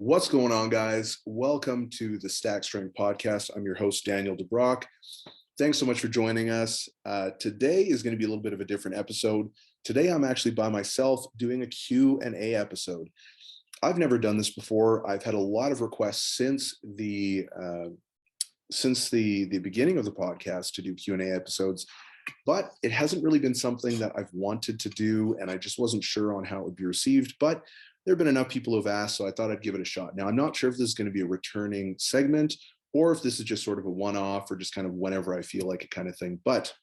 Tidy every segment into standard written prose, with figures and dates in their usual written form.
What's going on, guys? Welcome to the Stack Strength Podcast. I'm your host, Daniel DeBrocke. Thanks so much for joining us. Today is going to be a little bit of a different episode. Today, I'm actually by myself doing a Q&A episode. I've never done this before. I've had a lot of requests since the beginning of the podcast to do Q&A episodes, but it hasn't really been something that I've wanted to do, and I just wasn't sure on how it would be received. But there have been enough people who have asked, so I thought I'd give it a shot. Now, I'm not sure if this is going to be a returning segment or if this is just sort of a one-off or just kind of whenever I feel like it kind of thing. But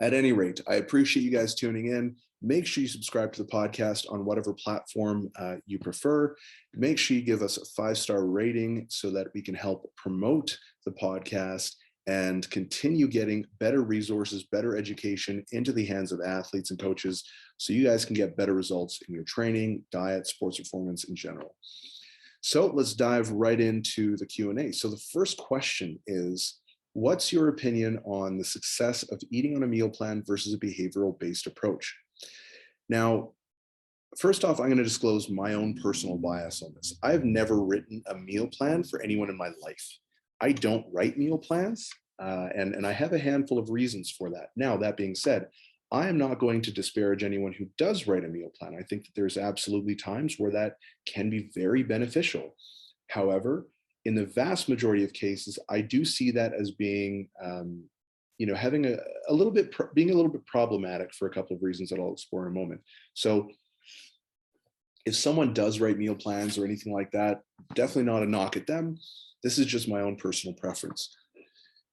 at any rate, I appreciate you guys tuning in. Make sure you subscribe to the podcast on whatever platform you prefer. Make sure you give us a 5-star rating so that we can help promote the podcast and continue getting better resources, better education into the hands of athletes and coaches so you guys can get better results in your training, diet, sports performance in general. So let's dive right into the Q&A. So the first question is, what's your opinion on the success of eating on a meal plan versus a behavioral-based approach? Now, first off, I'm going to disclose my own personal bias on this. I've never written a meal plan for anyone in my life. I don't write meal plans, and I have a handful of reasons for that. Now, that being said, I am not going to disparage anyone who does write a meal plan. I think that there's absolutely times where that can be very beneficial. However, in the vast majority of cases, I do see that as being, having being a little bit problematic for a couple of reasons that I'll explore in a moment. So if someone does write meal plans or anything like that, definitely not a knock at them. This is just my own personal preference.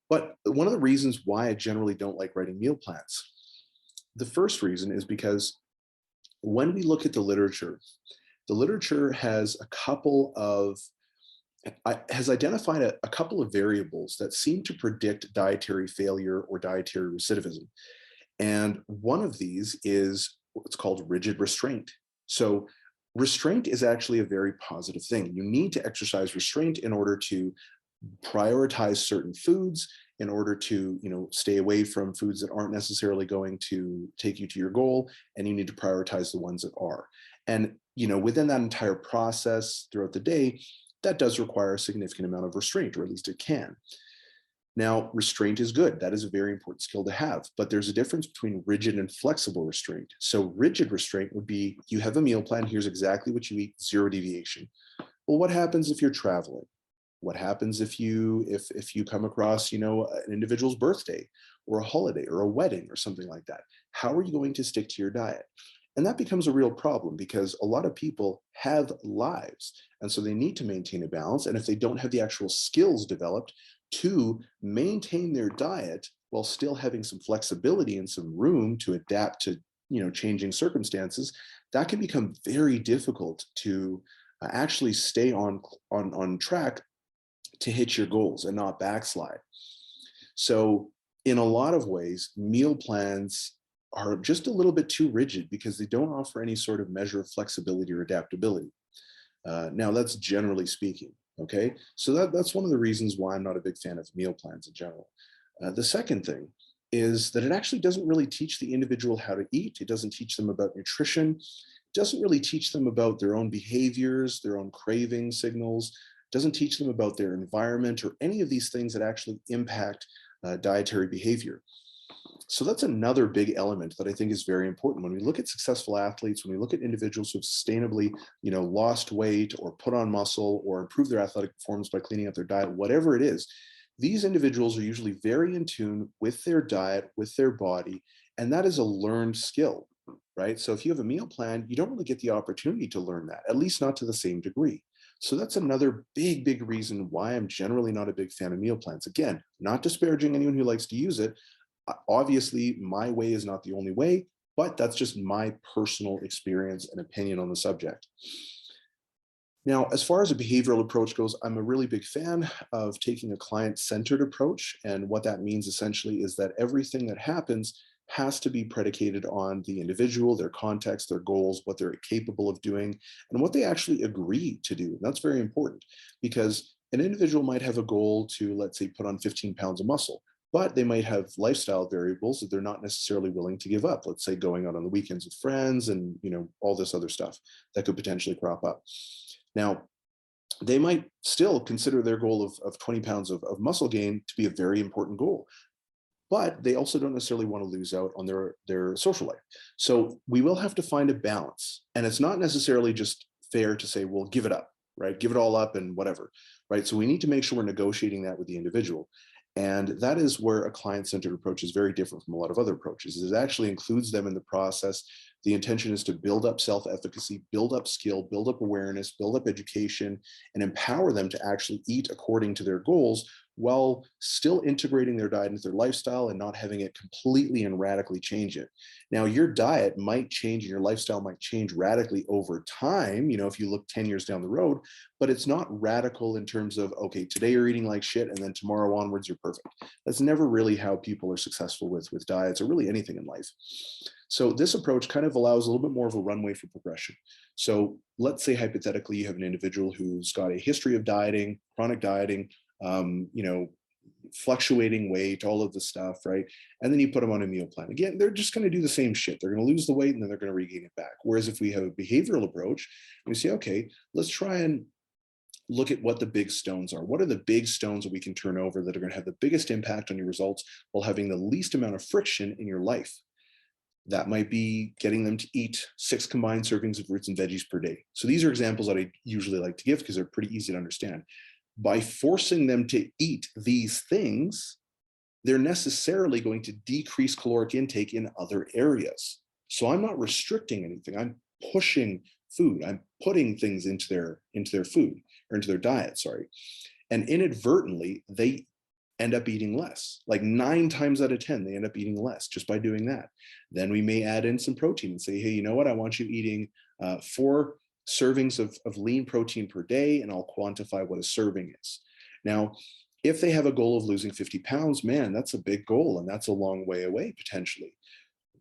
But one of the reasons why I generally don't like writing meal plans, the first reason is because when we look at the literature has identified a couple of variables that seem to predict dietary failure or dietary recidivism. And one of these is what's called rigid restraint. So restraint is actually a very positive thing. You need to exercise restraint in order to prioritize certain foods, in order to stay away from foods that aren't necessarily going to take you to your goal, and you need to prioritize the ones that are. And within that entire process throughout the day, that does require a significant amount of restraint, or at least it can. Now, restraint is good. That is a very important skill to have, but there's a difference between rigid and flexible restraint. So rigid restraint would be, you have a meal plan, here's exactly what you eat, 0 deviation. Well, what happens if you're traveling? What happens if you come across, an individual's birthday or a holiday or a wedding or something like that? How are you going to stick to your diet? And that becomes a real problem because a lot of people have lives, and so they need to maintain a balance. And if they don't have the actual skills developed to maintain their diet while still having some flexibility and some room to adapt to changing circumstances, that can become very difficult to actually stay on track to hit your goals and not backslide. So in a lot of ways, meal plans are just a little bit too rigid because they don't offer any sort of measure of flexibility or adaptability. Now, that's generally speaking. Okay, so that's one of the reasons why I'm not a big fan of meal plans in general. The second thing is that it actually doesn't really teach the individual how to eat. It doesn't teach them about nutrition. It doesn't really teach them about their own behaviors, their own craving signals. It doesn't teach them about their environment or any of these things that actually impact dietary behavior. So that's another big element that I think is very important. When we look at successful athletes, when we look at individuals who have sustainably, lost weight or put on muscle or improved their athletic performance by cleaning up their diet, whatever it is, these individuals are usually very in tune with their diet, with their body, and that is a learned skill, right? So if you have a meal plan, you don't really get the opportunity to learn that, at least not to the same degree. So that's another big, big reason why I'm generally not a big fan of meal plans. Again, not disparaging anyone who likes to use it. Obviously, my way is not the only way, but that's just my personal experience and opinion on the subject. Now, as far as a behavioral approach goes, I'm a really big fan of taking a client-centered approach. And what that means essentially is that everything that happens has to be predicated on the individual, their context, their goals, what they're capable of doing, and what they actually agree to do. And that's very important because an individual might have a goal to, let's say, put on 15 pounds of muscle, but they might have lifestyle variables that they're not necessarily willing to give up. Let's say going out on the weekends with friends and all this other stuff that could potentially crop up. Now, they might still consider their goal of 20 pounds of muscle gain to be a very important goal, but they also don't necessarily want to lose out on their social life. So we will have to find a balance. And it's not necessarily just fair to say, well, give it up, right? Give it all up and whatever, right? So we need to make sure we're negotiating that with the individual. And that is where a client-centered approach is very different from a lot of other approaches. It actually includes them in the process. The intention is to build up self-efficacy, build up skill, build up awareness, build up education, and empower them to actually eat according to their goals while still integrating their diet into their lifestyle and not having it completely and radically change it. Now, your diet might change and your lifestyle might change radically over time, if you look 10 years down the road, but it's not radical in terms of, okay, today you're eating like shit and then tomorrow onwards you're perfect. That's never really how people are successful with diets or really anything in life. So this approach kind of allows a little bit more of a runway for progression. So let's say hypothetically you have an individual who's got a history of dieting, chronic dieting, fluctuating weight, all of the stuff, right? And then you put them on a meal plan. Again, they're just going to do the same shit. They're going to lose the weight and then they're going to regain it back. Whereas if we have a behavioral approach, we say, okay, let's try and look at what the big stones are. What are the big stones that we can turn over that are going to have the biggest impact on your results while having the least amount of friction in your life? That might be getting them to eat 6 combined servings of fruits and veggies per day. So these are examples that I usually like to give because they're pretty easy to understand. By forcing them to eat these things, they're necessarily going to decrease caloric intake in other areas. So I'm not restricting anything. I'm pushing food. I'm putting things into their food or into their diet, sorry. And inadvertently, they end up eating less. Like 9 times out of 10, they end up eating less just by doing that. Then we may add in some protein and say, hey, you know what? I want you eating 4 servings of lean protein per day, and I'll quantify what a serving is. Now, if they have a goal of losing 50 pounds, man, that's a big goal, and that's a long way away potentially.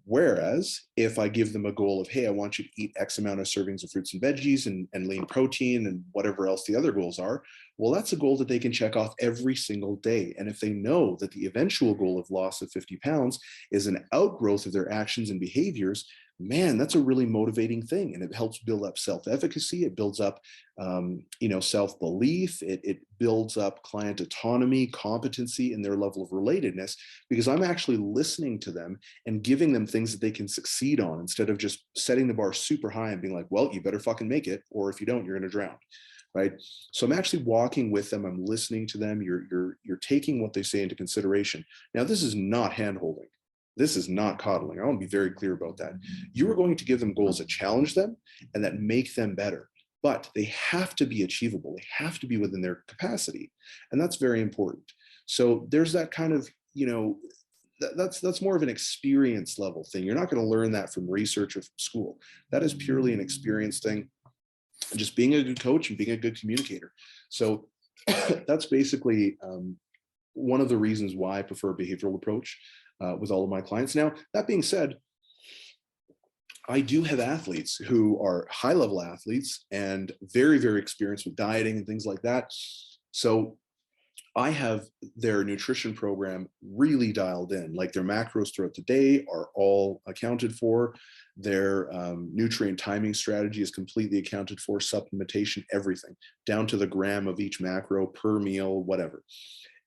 Whereas if I give them a goal of, hey, I want you to eat X amount of servings of fruits and veggies and lean protein and whatever else the other goals are, well, that's a goal that they can check off every single day. And if they know that the eventual goal of loss of 50 pounds is an outgrowth of their actions and behaviors, man, that's a really motivating thing. And it helps build up self-efficacy. It builds up, self-belief. It builds up client autonomy, competency, and their level of relatedness, because I'm actually listening to them and giving them things that they can succeed on instead of just setting the bar super high and being like, well, you better fucking make it, or if you don't, you're going to drown. Right. So I'm actually walking with them. I'm listening to them. You're taking what they say into consideration. Now, this is not hand-holding. This is not coddling. I want to be very clear about that. You are going to give them goals that challenge them and that make them better, but they have to be achievable. They have to be within their capacity. And that's very important. So there's that kind of, that's more of an experience level thing. You're not going to learn that from research or from school. That is purely an experience thing. And just being a good coach and being a good communicator. So that's basically one of the reasons why I prefer a behavioral approach with all of my clients. Now, that being said, I do have athletes who are high-level athletes and very, very experienced with dieting and things like that. So I have their nutrition program really dialed in, like their macros throughout the day are all accounted for. Their nutrient timing strategy is completely accounted for, supplementation, everything, down to the gram of each macro per meal, whatever.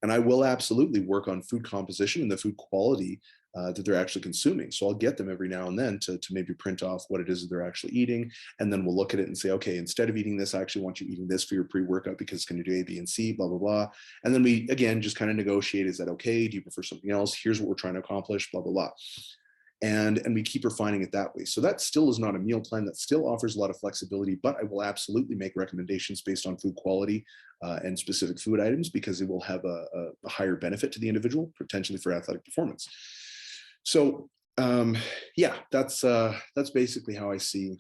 And I will absolutely work on food composition and the food quality that they're actually consuming. So I'll get them every now and then to maybe print off what it is that they're actually eating. And then we'll look at it and say, okay, instead of eating this, I actually want you eating this for your pre-workout because it's going to do A, B, and C, blah, blah, blah. And then we, again, just kind of negotiate, is that okay? Do you prefer something else? Here's what we're trying to accomplish, blah, blah, blah. And we keep refining it that way. So that still is not a meal plan. That still offers a lot of flexibility, but I will absolutely make recommendations based on food quality and specific food items, because it will have a higher benefit to the individual, potentially for athletic performance. So yeah, that's basically how I see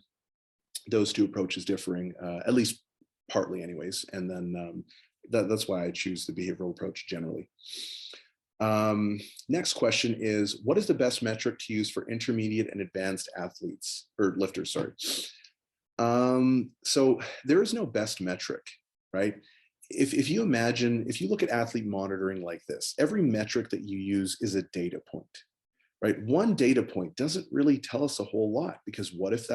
those two approaches differing, at least partly anyways. And then that's why I choose the behavioral approach generally. Next question is, what is the best metric to use for intermediate and advanced athletes or lifters? Sorry. So there is no best metric, right? If you imagine, if you look at athlete monitoring like this, every metric that you use is a data point, right? One data point doesn't really tell us a whole lot, because what if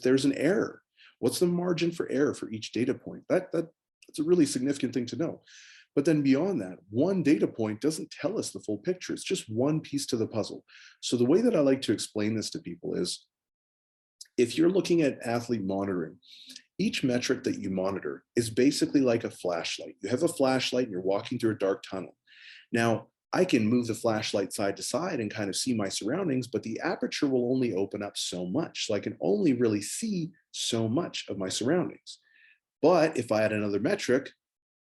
there's an error? What's the margin for error for each data point? That's It's a really significant thing to know. But then beyond that, one data point doesn't tell us the full picture. It's just one piece to the puzzle. So the way that I like to explain this to people is, if you're looking at athlete monitoring, each metric that you monitor is basically like a flashlight. You have a flashlight and you're walking through a dark tunnel. Now, I can move the flashlight side to side and kind of see my surroundings, but the aperture will only open up so much. So I can only really see so much of my surroundings. But if I add another metric,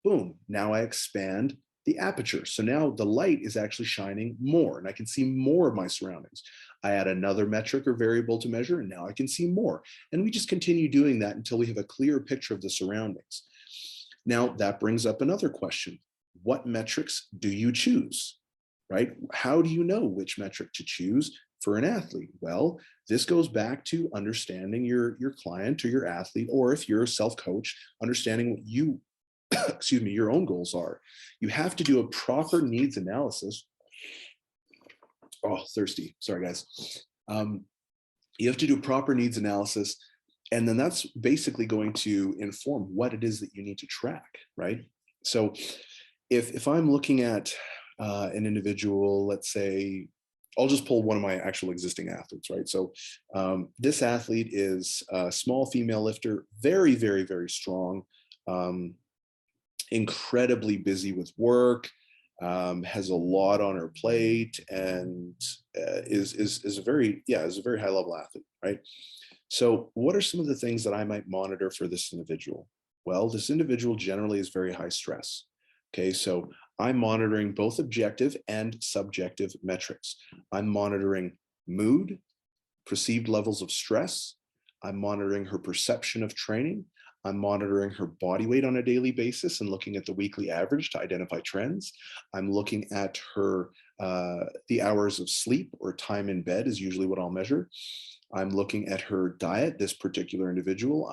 boom, now I expand the aperture. So now the light is actually shining more and I can see more of my surroundings. I add another metric or variable to measure and now I can see more. And we just continue doing that until we have a clear picture of the surroundings. Now that brings up another question. What metrics do you choose, right? How do you know which metric to choose for an athlete? Well, this goes back to understanding your client or your athlete, or if you're a self-coach, understanding what you excuse me, your own goals are. You have to do a proper needs analysis. Oh, thirsty. Sorry, guys. You have to do a proper needs analysis. And then that's basically going to inform what it is that you need to track, right? So if I'm looking at an individual, let's say, I'll just pull one of my actual existing athletes, right? So this athlete is a small female lifter, very, very, very strong. Incredibly busy with work, has a lot on her plate, and is a very high level athlete, right? So what are some of the things that I might monitor for this individual? Well, this individual generally is very high stress. Okay, so I'm monitoring both objective and subjective metrics. I'm monitoring mood, perceived levels of stress. I'm monitoring her perception of training. I'm monitoring her body weight on a daily basis and looking at the weekly average to identify trends. I'm looking at her, the hours of sleep or time in bed is usually what I'll measure. I'm looking at her diet, this particular individual.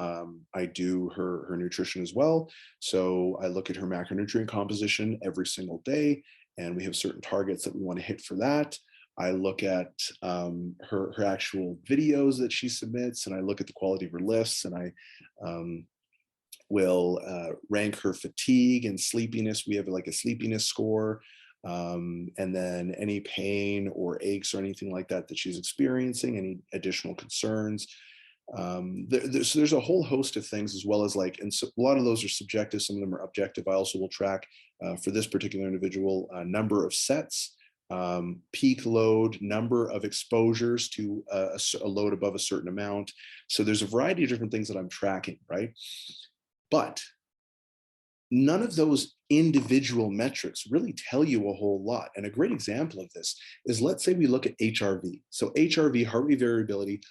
I do her nutrition as well. So I look at her macronutrient composition every single day, and we have certain targets that we want to hit for that. I look at her actual videos that she submits, and I look at the quality of her lifts, and I will rank her fatigue and sleepiness. We have like a sleepiness score, and then any pain or aches or anything like that that she's experiencing, any additional concerns. There's a whole host of things, as well as like, and so a lot of those are subjective, some of them are objective. I also will track for this particular individual number of sets, peak load, number of exposures to a load above a certain amount. So there's a variety of different things that I'm tracking, right? But none of those individual metrics really tell you a whole lot. And a great example of this is, let's say we look at HRV. So HRV, heart rate variability,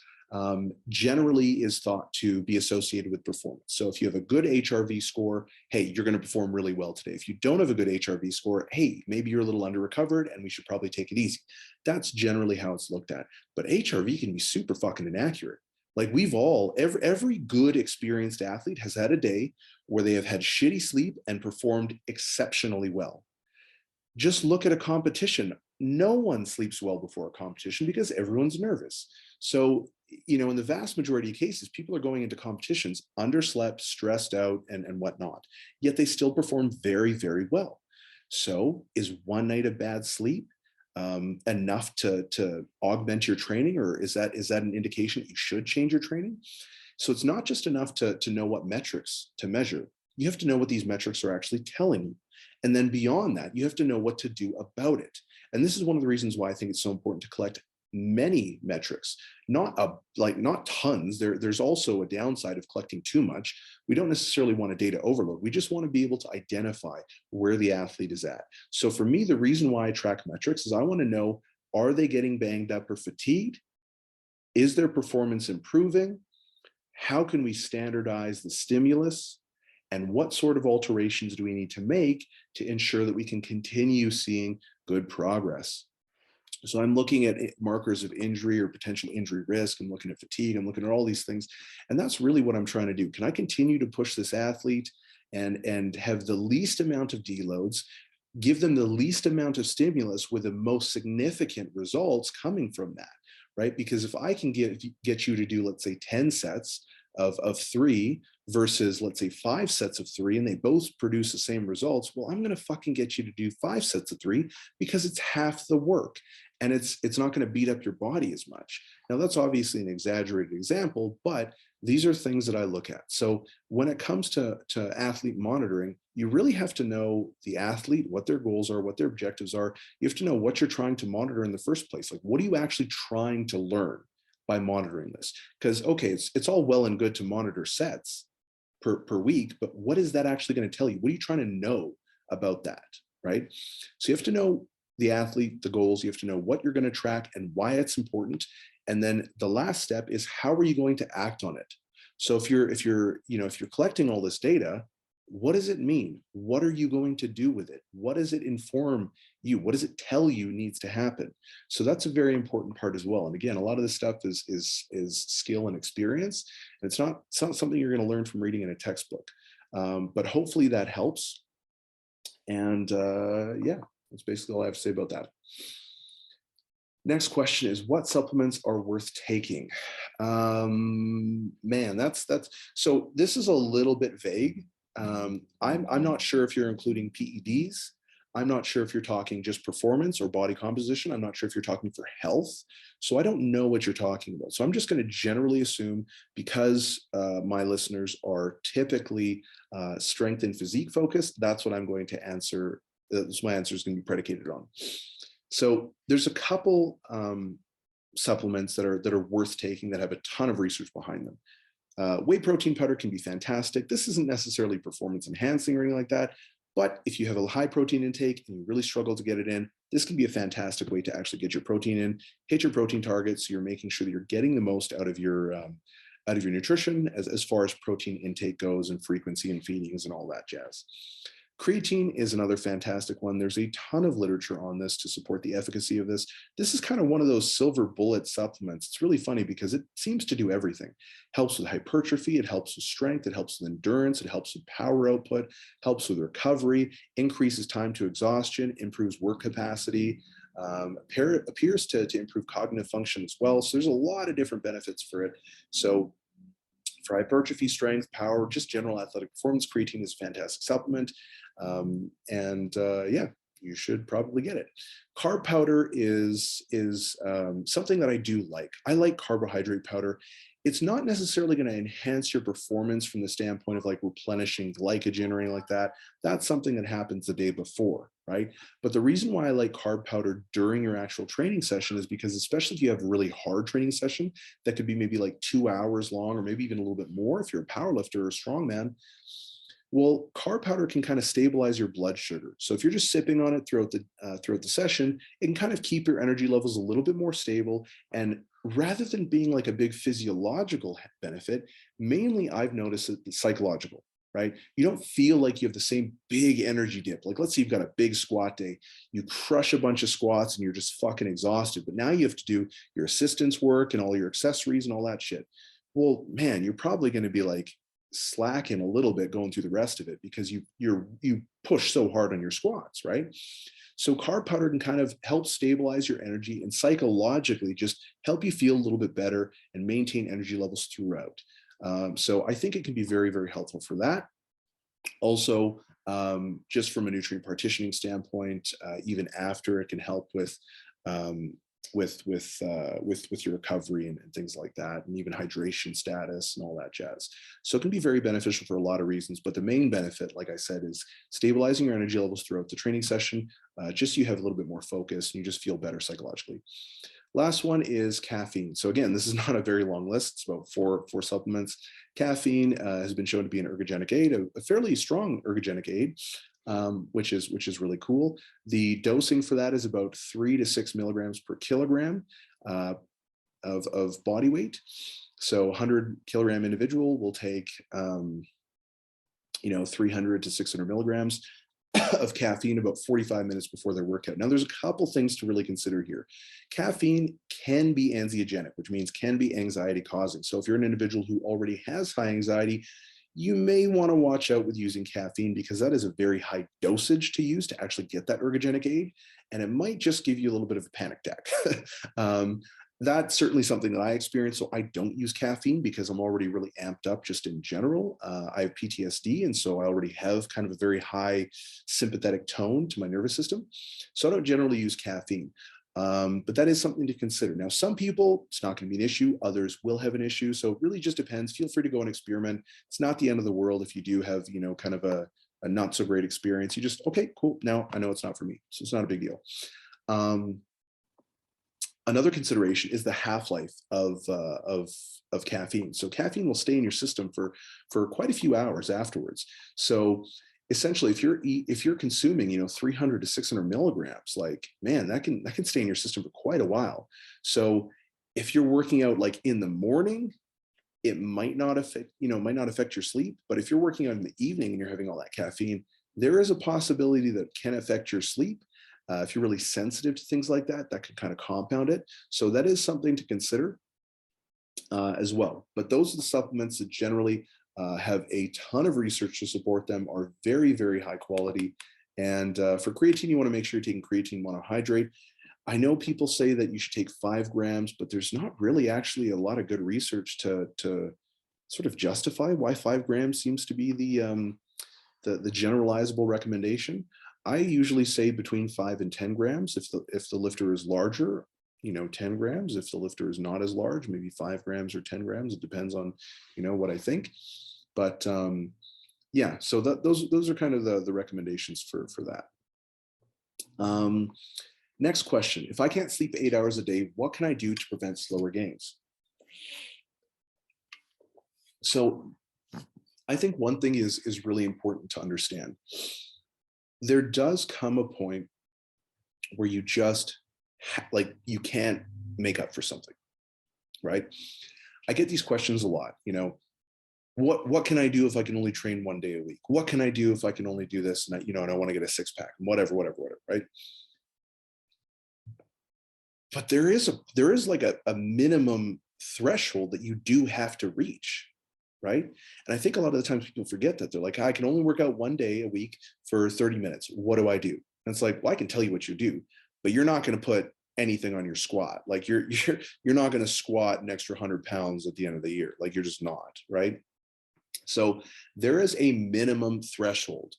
generally is thought to be associated with performance. So if you have a good HRV score, hey, you're going to perform really well today. If you don't have a good HRV score, hey, maybe you're a little under recovered and we should probably take it easy. That's generally how it's looked at. But HRV can be super fucking inaccurate. Like every good experienced athlete has had a day where they have had shitty sleep and performed exceptionally well. Just look at a competition. No one sleeps well before a competition because everyone's nervous. So, in the vast majority of cases, people are going into competitions underslept, stressed out, and whatnot, yet they still perform very, very well. So is one night of bad sleep enough to augment your training, or is that an indication that you should change your training? So it's not just enough to know what metrics to measure. You have to know what these metrics are actually telling you. And then beyond that, you have to know what to do about it. And this is one of the reasons why I think it's so important to collect many metrics, not tons. There's also a downside of collecting too much. We don't necessarily want a data overload. We just want to be able to identify where the athlete is at. So for me, the reason why I track metrics is I want to know, are they getting banged up or fatigued? Is their performance improving? How can we standardize the stimulus? And what sort of alterations do we need to make to ensure that we can continue seeing good progress? So I'm looking at markers of injury or potential injury risk. I'm looking at fatigue. I'm looking at all these things. And that's really what I'm trying to do. Can I continue to push this athlete and have the least amount of deloads, give them the least amount of stimulus with the most significant results coming from that, right? Because if I can get you to do, let's say, 10 sets of three versus, let's say, 5 sets of 3, and they both produce the same results, well, I'm going to fucking get you to do 5 sets of 3 because it's half the work, and it's not going to beat up your body as much. Now, that's obviously an exaggerated example, but these are things that I look at. So when it comes to athlete monitoring, you really have to know the athlete, what their goals are, what their objectives are. You have to know what you're trying to monitor in the first place. Like, what are you actually trying to learn by monitoring this? Because, okay, it's all well and good to monitor sets per week, but what is that actually going to tell you? What are you trying to know about that, right? So you have to know the athlete, the goals. You have to know what you're going to track and why it's important. And then the last step is, how are you going to act on it? So if you're collecting all this data, what does it mean? What are you going to do with it? What does it inform you? What does it tell you needs to happen? So that's a very important part as well. And again, a lot of this stuff is skill and experience. And it's not something you're going to learn from reading in a textbook. But hopefully that helps. And yeah, that's basically all I have to say about that. Next question is, what supplements are worth taking? Man, that's so this is a little bit vague. I'm not sure if you're including PEDs. I'm not sure if you're talking just performance or body composition. I'm not sure if you're talking for health. So I don't know what you're talking about. So I'm just going to generally assume, because my listeners are typically strength and physique focused, that's what I'm going to answer. My answer is going to be predicated on. So there's a couple supplements that are worth taking that have a ton of research behind them. Whey protein powder can be fantastic. This isn't necessarily performance enhancing or anything like that, but if you have a high protein intake and you really struggle to get it in, this can be a fantastic way to actually get your protein in, hit your protein targets. So you're making sure that you're getting the most out of your nutrition as far as protein intake goes, and frequency and feedings and all that jazz. Creatine is another fantastic one. There's a ton of literature on this to support the efficacy of this. This is kind of one of those silver bullet supplements. It's really funny because it seems to do everything. Helps with hypertrophy, it helps with strength, it helps with endurance, it helps with power output, helps with recovery, increases time to exhaustion, improves work capacity, appears to improve cognitive function as well. So there's a lot of different benefits for it. So for hypertrophy, strength, power, just general athletic performance, creatine is a fantastic supplement. Yeah, you should probably get it. Carb powder is something that I do like. I like carbohydrate powder. It's not necessarily going to enhance your performance from the standpoint of like replenishing glycogen or anything like that. That's something that happens the day before, right? But the reason why I like carb powder during your actual training session is because, especially if you have a really hard training session that could be maybe like 2 hours long, or maybe even a little bit more if you're a powerlifter or a strongman, well, carb powder can kind of stabilize your blood sugar. So if you're just sipping on it throughout the session, it can kind of keep your energy levels a little bit more stable. And rather than being like a big physiological benefit, mainly I've noticed that it's psychological, right? You don't feel like you have the same big energy dip. Like, let's say you've got a big squat day, you crush a bunch of squats and you're just fucking exhausted, but now you have to do your assistance work and all your accessories and all that shit. Well, man, you're probably going to be like slacking a little bit going through the rest of it because you push so hard on your squats, right? So carb powder can kind of help stabilize your energy and psychologically just help you feel a little bit better and maintain energy levels throughout. So I think it can be very, very helpful for that. Also, just from a nutrient partitioning standpoint, even after, it can help with your recovery and things like that, and even hydration status and all that jazz. So it can be very beneficial for a lot of reasons, but the main benefit, like I said, is stabilizing your energy levels throughout the training session. Just so you have a little bit more focus and you just feel better psychologically. Last one is caffeine. So again, this is not a very long list. It's about four supplements. Caffeine has been shown to be an ergogenic aid, a fairly strong ergogenic aid, which is really cool. The dosing for that is about 3 to 6 milligrams per kilogram of body weight. So 100 kilogram individual will take 300 to 600 milligrams of caffeine about 45 minutes before their workout. Now, there's a couple things to really consider here. Caffeine can be anxiogenic, which means can be anxiety causing. So if you're an individual who already has high anxiety, you may want to watch out with using caffeine, because that is a very high dosage to use to actually get that ergogenic aid. And it might just give you a little bit of a panic attack. That's certainly something that I experience. So I don't use caffeine because I'm already really amped up just in general. I have PTSD, and so I already have kind of a very high sympathetic tone to my nervous system. So I don't generally use caffeine. But that is something to consider. Now, some people, it's not going to be an issue. Others will have an issue. So it really just depends. Feel free to go and experiment. It's not the end of the world if you do have, kind of a not so great experience. You just, okay, cool. Now I know it's not for me. So it's not a big deal. Um, Another consideration is the half-life of caffeine. So caffeine will stay in your system for quite a few hours afterwards. So essentially, if you're consuming 300 to 600 milligrams, like, man, that can stay in your system for quite a while. So if you're working out like in the morning, it might not affect your sleep. But if you're working out in the evening and you're having all that caffeine, there is a possibility that can affect your sleep. If you're really sensitive to things like that, that could kind of compound it. So that is something to consider as well. But those are the supplements that generally have a ton of research to support them, are very, very high quality. And for creatine, you want to make sure you're taking creatine monohydrate. I know people say that you should take 5 grams, but there's not really actually a lot of good research to sort of justify why 5 grams seems to be the generalizable recommendation. I usually say between 5 and 10 grams. If the lifter is larger, 10 grams. If the lifter is not as large, maybe 5 grams or 10 grams. It depends on, what I think. But yeah, so those are kind of the recommendations for that. Next question: if I can't sleep 8 hours a day, what can I do to prevent slower gains? So I think one thing is really important to understand. There does come a point where you just like you can't make up for something, right? I get these questions a lot. What can I do if I can only train 1 day a week? What can I do if I can only do this and and I want to get a six pack and whatever, right? But there is like a minimum threshold that you do have to reach, right? And I think a lot of the times people forget that. They're like, I can only work out 1 day a week for 30 minutes. What do I do? And it's like, well, I can tell you what you do, but you're not going to put anything on your squat. Like you're not going to squat an extra 100 pounds at the end of the year. Like you're just not, right? So there is a minimum threshold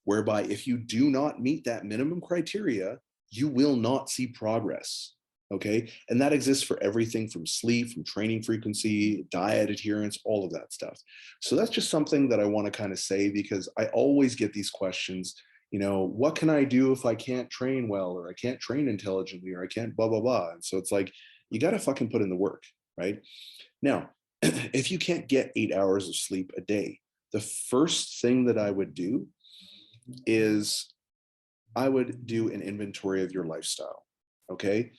whereby if you do not meet that minimum criteria, you will not see progress. Okay. And that exists for everything from sleep, from training frequency, diet adherence, all of that stuff. So that's just something that I want to kind of say, because I always get these questions, what can I do if I can't train well, or I can't train intelligently, or I can't blah, blah, blah. And so it's like, you got to fucking put in the work, right? Now, if you can't get 8 hours of sleep a day, the first thing that I would do is I would do an inventory of your lifestyle. Okay.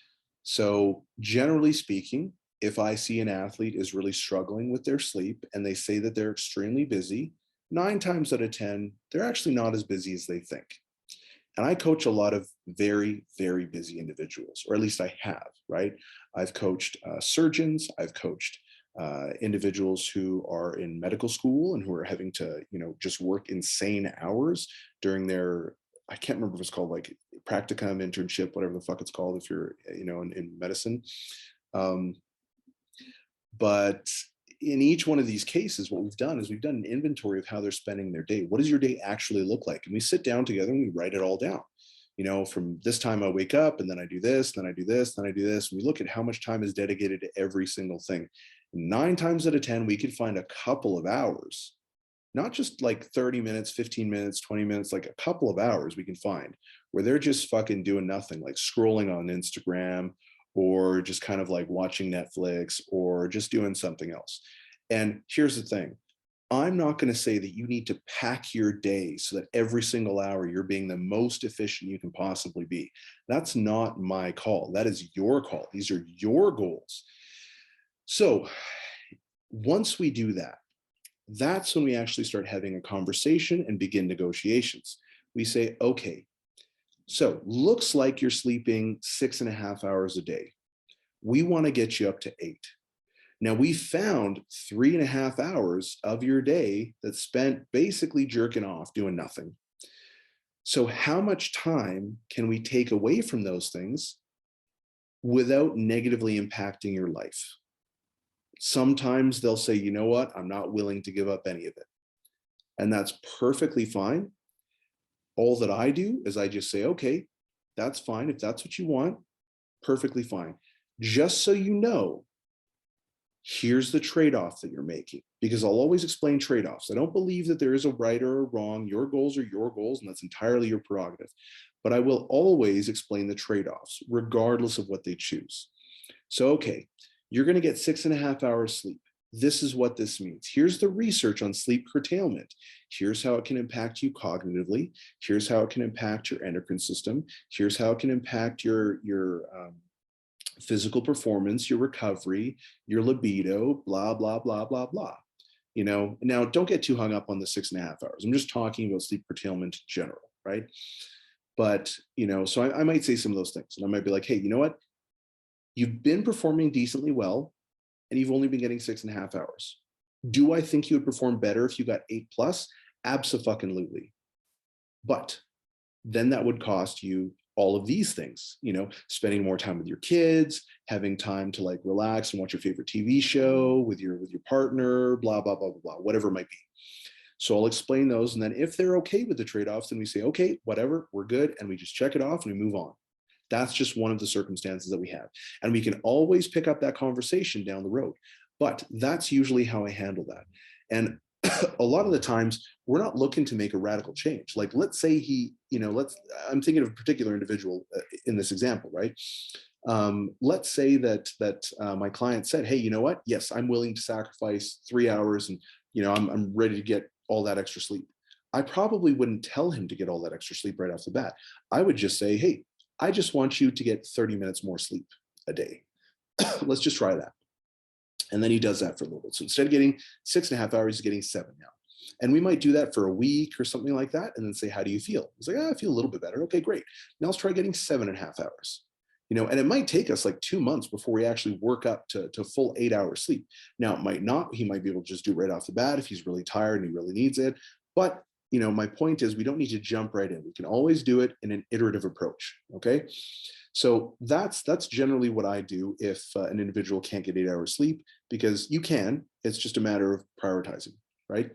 So generally speaking, if I see an athlete is really struggling with their sleep and they say that they're extremely busy, 9 times out of 10, they're actually not as busy as they think. And I coach a lot of very, very busy individuals, or at least I have, right? I've coached surgeons, I've coached individuals who are in medical school and who are having to, just work insane hours during their, I can't remember if it's called like practicum, internship, whatever the fuck it's called if you're, in medicine. Um, but in each one of these cases, what we've done is we've done an inventory of how they're spending their day. What does your day actually look like? And we sit down together and we write it all down. From this time I wake up and then I do this, then I do this, then I do this. And we look at how much time is dedicated to every single thing. 9 times out of 10, we could find a couple of hours, not just like 30 minutes, 15 minutes, 20 minutes, like a couple of hours we can find where they're just fucking doing nothing, like scrolling on Instagram, or just kind of like watching Netflix, or just doing something else. And here's the thing. I'm not going to say that you need to pack your day so that every single hour you're being the most efficient you can possibly be. That's not my call. That is your call. These are your goals. So once we do that, that's when we actually start having a conversation and begin negotiations. We say, okay, so looks like you're sleeping 6.5 hours a day. We want to get you up to 8. Now, we found 3.5 hours of your day that's spent basically jerking off, doing nothing. So how much time can we take away from those things without negatively impacting your life. Sometimes they'll say, you know what, I'm not willing to give up any of it. And that's perfectly fine. All that I do is I just say, okay, that's fine. If that's what you want, perfectly fine. Just so you know, here's the trade-off that you're making, because I'll always explain trade-offs. I don't believe that there is a right or a wrong. Your goals are your goals, and that's entirely your prerogative. But I will always explain the trade-offs, regardless of what they choose. So, okay, you're going to get 6.5 hours sleep. This is what this means. Here's the research on sleep curtailment. Here's how it can impact you cognitively. Here's how it can impact your endocrine system. Here's how it can impact your physical performance, your recovery, your libido, blah, blah, blah, blah, blah. You know, now don't get too hung up on the 6.5 hours. I'm just talking about sleep curtailment in general, right? But, you know, so I might say some of those things, and I might be like, hey, you know what? You've been performing decently well, and you've only been getting 6.5 hours. Do I think you would perform better if you got 8+? Abso-fucking-lutely. But then that would cost you all of these things, you know, spending more time with your kids, having time to like relax and watch your favorite TV show with your partner, blah, blah, blah, blah, blah, whatever it might be. So I'll explain those. And then if they're okay with the trade-offs, then we say, okay, whatever, we're good. And we just check it off and we move on. That's just one of the circumstances that we have. And we can always pick up that conversation down the road. But that's usually how I handle that. And a lot of the times we're not looking to make a radical change. Like, let's say he, you know, I'm thinking of a particular individual in this example, right? Let's say that my client said, hey, you know what? Yes, I'm willing to sacrifice 3 hours, and, you know, I'm ready to get all that extra sleep. I probably wouldn't tell him to get all that extra sleep right off the bat. I would just say, hey, I just want you to get 30 minutes more sleep a day. Let's just try that. And then he does that for a little bit. So instead of getting 6.5 hours, he's getting 7 now. And we might do that for a week or something like that, and then say, how do you feel? He's like, I feel a little bit better. Okay, great. Now let's try getting 7.5 hours. You know, and it might take us like 2 months before we actually work up to full 8 hours sleep. Now, it might not. He might be able to just do it right off the bat if he's really tired and he really needs it. But, you know, my point is we don't need to jump right in. We can always do it in an iterative approach, okay? So that's generally what I do if an individual can't get 8 hours sleep, because you can. It's just a matter of prioritizing, right?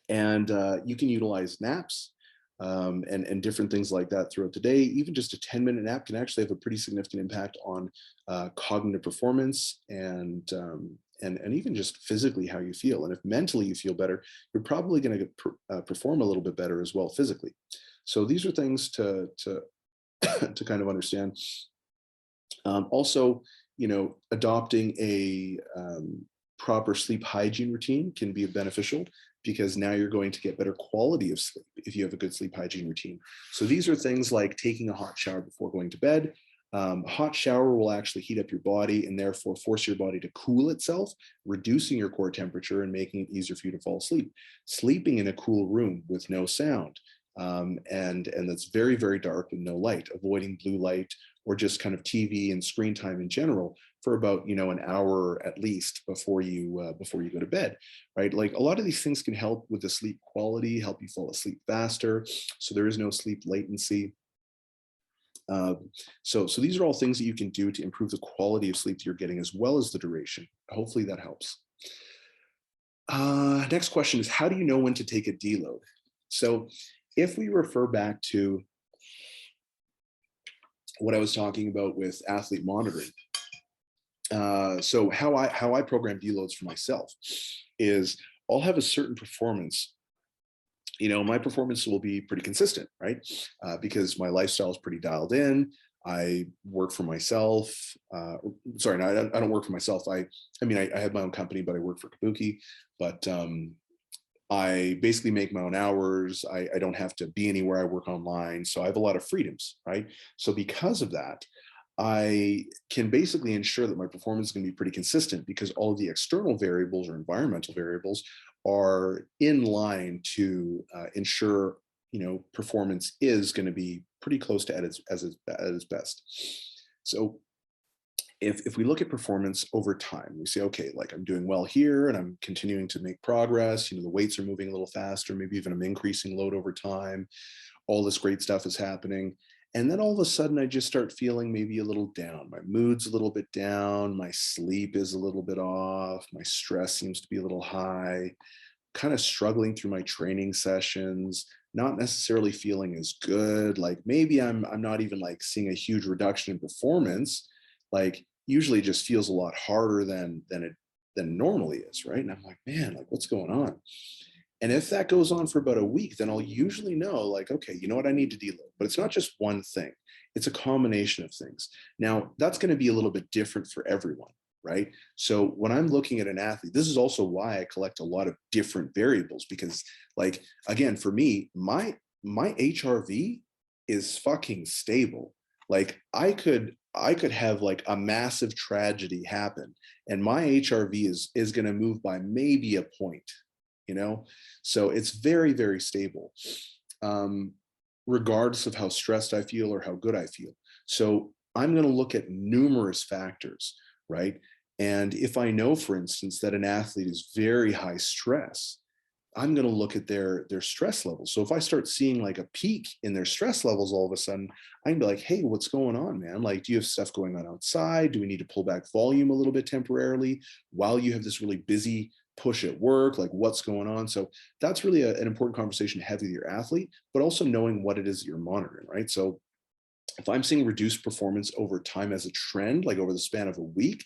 And you can utilize naps and different things like that throughout the day. Even just a 10-minute nap can actually have a pretty significant impact on cognitive performance and even just physically how you feel. And if mentally you feel better, you're probably going to perform a little bit better as well physically. So these are things to to kind of understand. Also, you know, adopting a proper sleep hygiene routine can be beneficial, because now you're going to get better quality of sleep if you have a good sleep hygiene routine. So these are things like taking a hot shower before going to bed. Hot shower will actually heat up your body and therefore force your body to cool itself, reducing your core temperature and making it easier for you to fall asleep. Sleeping in a cool room with no sound, and that's very, very dark and no light, avoiding blue light or just kind of TV and screen time in general for about, you know, an hour at least before you go to bed, right? Like, a lot of these things can help with the sleep quality, help you fall asleep faster, so there is no sleep latency. So these are all things that you can do to improve the quality of sleep that you're getting, as well as the duration. Hopefully that helps. Next question is, how do you know when to take a deload? So if we refer back to what I was talking about with athlete monitoring, so how I program deloads for myself is I'll have a certain performance. You know, my performance will be pretty consistent, right? Because my lifestyle is pretty dialed in. I work for myself. Sorry, no, I don't work for myself. I mean, I have my own company, but I work for Kabuki. But I basically make my own hours. I don't have to be anywhere. I work online. So I have a lot of freedoms, right? So because of that, I can basically ensure that my performance is going to be pretty consistent, because all of the external variables or environmental variables are in line to ensure, you know, performance is going to be pretty close to at its best. So if we look at performance over time, we say, okay, like, I'm doing well here and I'm continuing to make progress. You know, the weights are moving a little faster, maybe even I'm increasing load over time. All this great stuff is happening. And then all of a sudden, I just start feeling maybe a little down. My mood's a little bit down. My sleep is a little bit off. My stress seems to be a little high, kind of struggling through my training sessions, not necessarily feeling as good. Like maybe I'm not even like seeing a huge reduction in performance. Like usually it just feels a lot harder than normally is, right? And I'm like, man, like what's going on? And if that goes on for about a week, then I'll usually know, like, okay, you know what, I need to deload. But it's not just one thing, it's a combination of things. Now, that's going to be a little bit different for everyone, right? So when I'm looking at an athlete, this is also why I collect a lot of different variables, because, like, again, for me, my HRV is fucking stable. Like I could have like a massive tragedy happen and my HRV is going to move by maybe a point, you know? So it's very, very stable, um, regardless of how stressed I feel or how good I feel. So I'm going to look at numerous factors, right? And if I know, for instance, that an athlete is very high stress, I'm going to look at their stress levels. So if I start seeing like a peak in their stress levels all of a sudden, I can be like, hey, what's going on, man? Like, do you have stuff going on outside? Do we need to pull back volume a little bit temporarily while you have this really busy push at work? Like, what's going on? So that's really an important conversation to have with your athlete, but also knowing what it is that you're monitoring, right? So if I'm seeing reduced performance over time as a trend, like over the span of a week,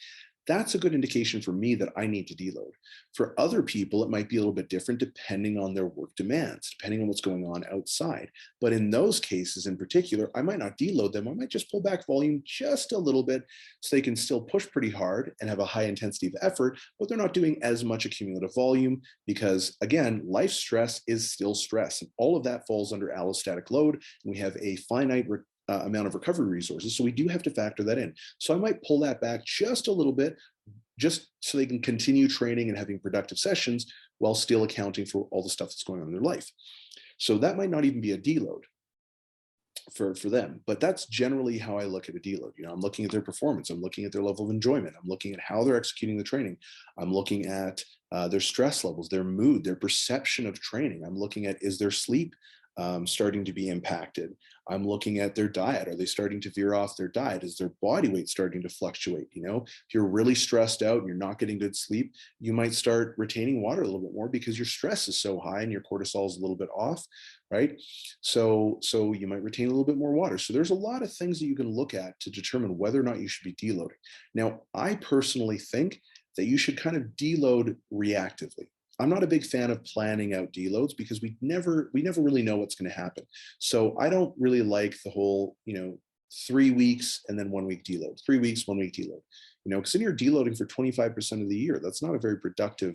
that's a good indication for me that I need to deload. For other people, it might be a little bit different depending on their work demands, depending on what's going on outside. But in those cases in particular, I might not deload them. I might just pull back volume just a little bit so they can still push pretty hard and have a high intensity of effort, but they're not doing as much accumulative volume because, again, life stress is still stress. And all of that falls under allostatic load. And we have a finite amount of recovery resources. So we do have to factor that in. So I might pull that back just a little bit, just so they can continue training and having productive sessions while still accounting for all the stuff that's going on in their life. So that might not even be a deload for them, but that's generally how I look at a deload. You know, I'm looking at their performance, I'm looking at their level of enjoyment, I'm looking at how they're executing the training, I'm looking at their stress levels, their mood, their perception of training. I'm looking at, is their sleep starting to be impacted? I'm looking at their diet. Are they starting to veer off their diet? Is their body weight starting to fluctuate? You know, if you're really stressed out and you're not getting good sleep, you might start retaining water a little bit more because your stress is so high and your cortisol is a little bit off, right? So you might retain a little bit more water. So there's a lot of things that you can look at to determine whether or not you should be deloading. Now, I personally think that you should kind of deload reactively. I'm not a big fan of planning out deloads because we never really know what's going to happen. So I don't really like the whole, 3 weeks and then 1 week deload, 3 weeks, 1 week deload, because then you're deloading for 25% of the year. That's not a very productive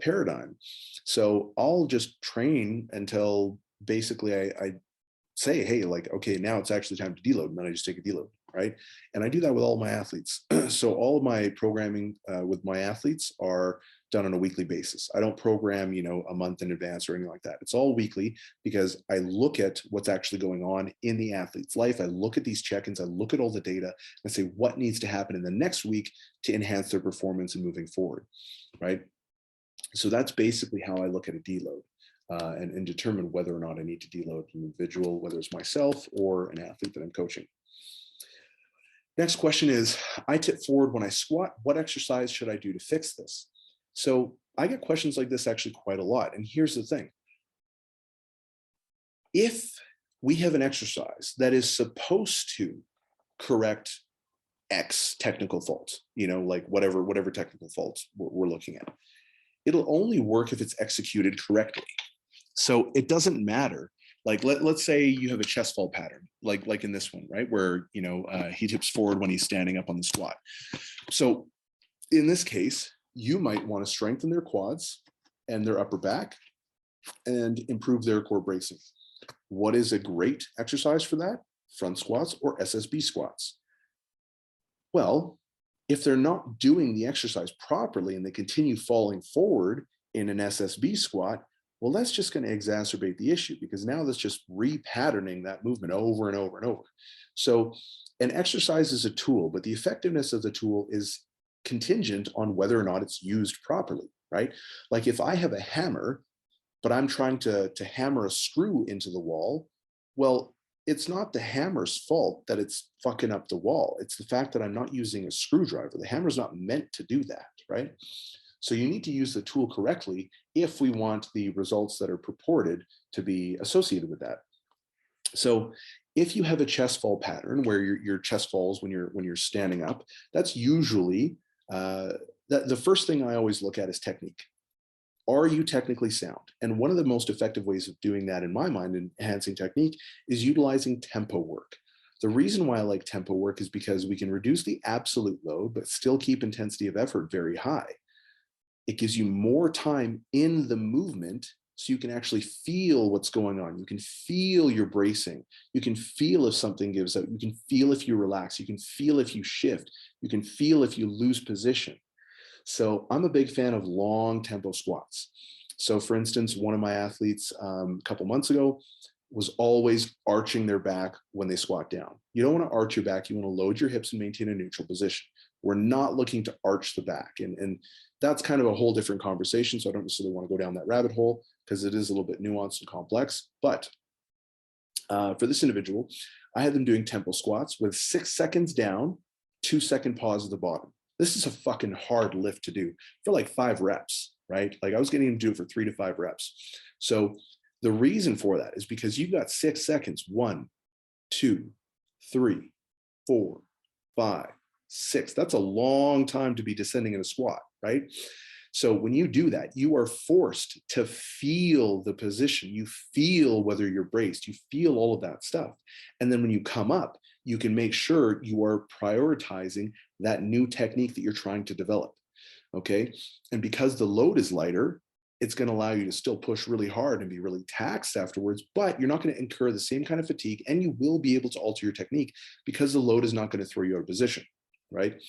paradigm. So I'll just train until basically I say, hey, like, okay, now it's actually time to deload. And then I just take a deload, right? And I do that with all my athletes. So all of my programming with my athletes are done on a weekly basis. I don't program, a month in advance or anything like that. It's all weekly because I look at what's actually going on in the athlete's life. I look at these check-ins, I look at all the data and say what needs to happen in the next week to enhance their performance and moving forward, right? So that's basically how I look at a deload. And determine whether or not I need to deload an individual, whether it's myself or an athlete that I'm coaching. Next question is, I tip forward when I squat, what exercise should I do to fix this? So I get questions like this actually quite a lot. And here's the thing. If we have an exercise that is supposed to correct X technical fault, like whatever technical faults we're looking at, it'll only work if it's executed correctly. So it doesn't matter. Like let's say you have a chest fall pattern, like in this one, right, where he tips forward when he's standing up on the squat. So in this case, you might want to strengthen their quads and their upper back and improve their core bracing. What is a great exercise for that? Front squats or SSB squats. Well, if they're not doing the exercise properly and they continue falling forward in an SSB squat, well, that's just going to exacerbate the issue because now that's just repatterning that movement over and over and over. So an exercise is a tool, but the effectiveness of the tool is contingent on whether or not it's used properly, right? Like if I have a hammer, but I'm trying to hammer a screw into the wall, well, it's not the hammer's fault that it's fucking up the wall. It's the fact that I'm not using a screwdriver. The hammer's not meant to do that, right? So you need to use the tool correctly if we want the results that are purported to be associated with that. So if you have a chest fall pattern where your chest falls when you're standing up, that's usually the first thing I always look at is technique. Are you technically sound? And one of the most effective ways of doing that in my mind, in enhancing technique, is utilizing tempo work. The reason why I like tempo work is because we can reduce the absolute load, but still keep intensity of effort very high. It gives you more time in the movement so you can actually feel what's going on. You can feel your bracing. You can feel if something gives out. You can feel if you relax. You can feel if you shift. You can feel if you lose position. So I'm a big fan of long tempo squats. So for instance, one of my athletes a couple months ago was always arching their back when they squat down. You don't want to arch your back. You want to load your hips and maintain a neutral position. We're not looking to arch the back. And that's kind of a whole different conversation. So I don't necessarily want to go down that rabbit hole because it is a little bit nuanced and complex. But for this individual, I had them doing tempo squats with 6 seconds down, 2-second pause at the bottom. This is a fucking hard lift to do for like 5 reps, right? Like I was getting him to do it for 3 to 5 reps. So the reason for that is because you've got 6 seconds, 1, 2, 3, 4, 5, 6. That's a long time to be descending in a squat, right? So when you do that, you are forced to feel the position. You feel whether you're braced. You feel all of that stuff. And then when you come up, you can make sure you are prioritizing that new technique that you're trying to develop, okay? And because the load is lighter, it's going to allow you to still push really hard and be really taxed afterwards, but you're not going to incur the same kind of fatigue, and you will be able to alter your technique because the load is not going to throw you out of position, right?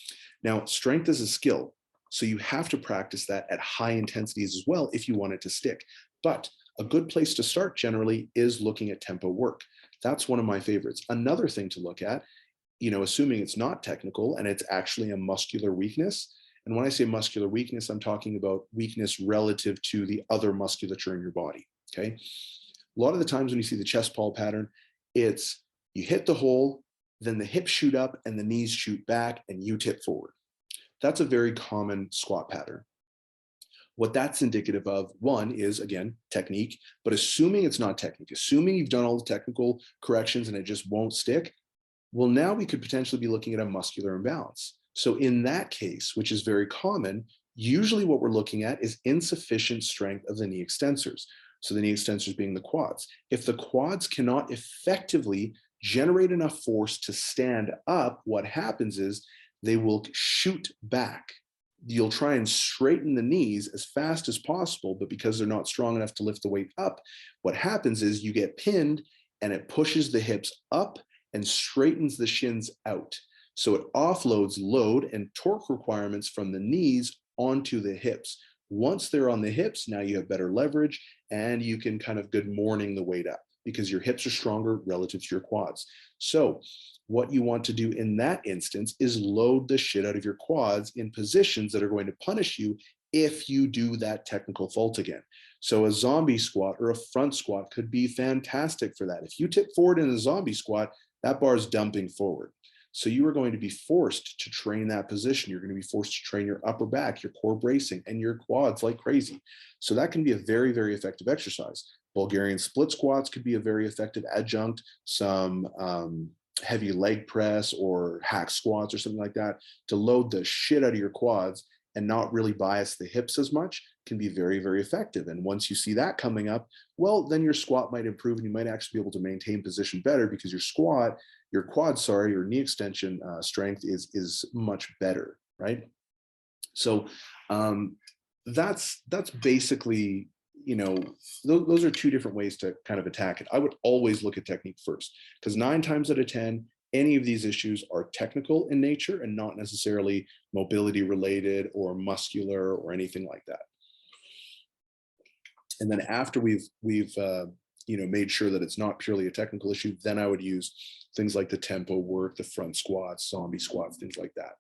Now, strength is a skill, so you have to practice that at high intensities as well if you want it to stick. But a good place to start generally is looking at tempo work. That's one of my favorites. Another thing to look at, assuming it's not technical and it's actually a muscular weakness. And when I say muscular weakness, I'm talking about weakness relative to the other musculature in your body, okay? A lot of the times when you see the chest pull pattern, it's you hit the hole, then the hips shoot up and the knees shoot back and you tip forward. That's a very common squat pattern. What that's indicative of, one, is, again, technique, but assuming it's not technique, assuming you've done all the technical corrections and it just won't stick, well, now we could potentially be looking at a muscular imbalance. So in that case, which is very common, usually what we're looking at is insufficient strength of the knee extensors. So the knee extensors being the quads. If the quads cannot effectively generate enough force to stand up, what happens is they will shoot back. You'll try and straighten the knees as fast as possible, but because they're not strong enough to lift the weight up, what happens is you get pinned and it pushes the hips up and straightens the shins out. So it offloads load and torque requirements from the knees onto the hips. Once they're on the hips, now you have better leverage and you can kind of good morning the weight up because your hips are stronger relative to your quads. So what you want to do in that instance is load the shit out of your quads in positions that are going to punish you if you do that technical fault again. So a zombie squat or a front squat could be fantastic for that. If you tip forward in a zombie squat, that bar is dumping forward. So you are going to be forced to train that position. You're going to be forced to train your upper back, your core bracing, and your quads like crazy. So that can be a very, very effective exercise. Bulgarian split squats could be a very effective adjunct. Some heavy leg press or hack squats or something like that to load the shit out of your quads and not really bias the hips as much can be very, very effective. And once you see that coming up, well, then your squat might improve and you might actually be able to maintain position better because your knee extension strength is much better, right? So that's basically, those are two different ways to kind of attack it. I would always look at technique first because 9 times out of 10, any of these issues are technical in nature and not necessarily mobility related or muscular or anything like that. And then after we've made sure that it's not purely a technical issue, then I would use things like the tempo work, the front squats, zombie squats, things like that.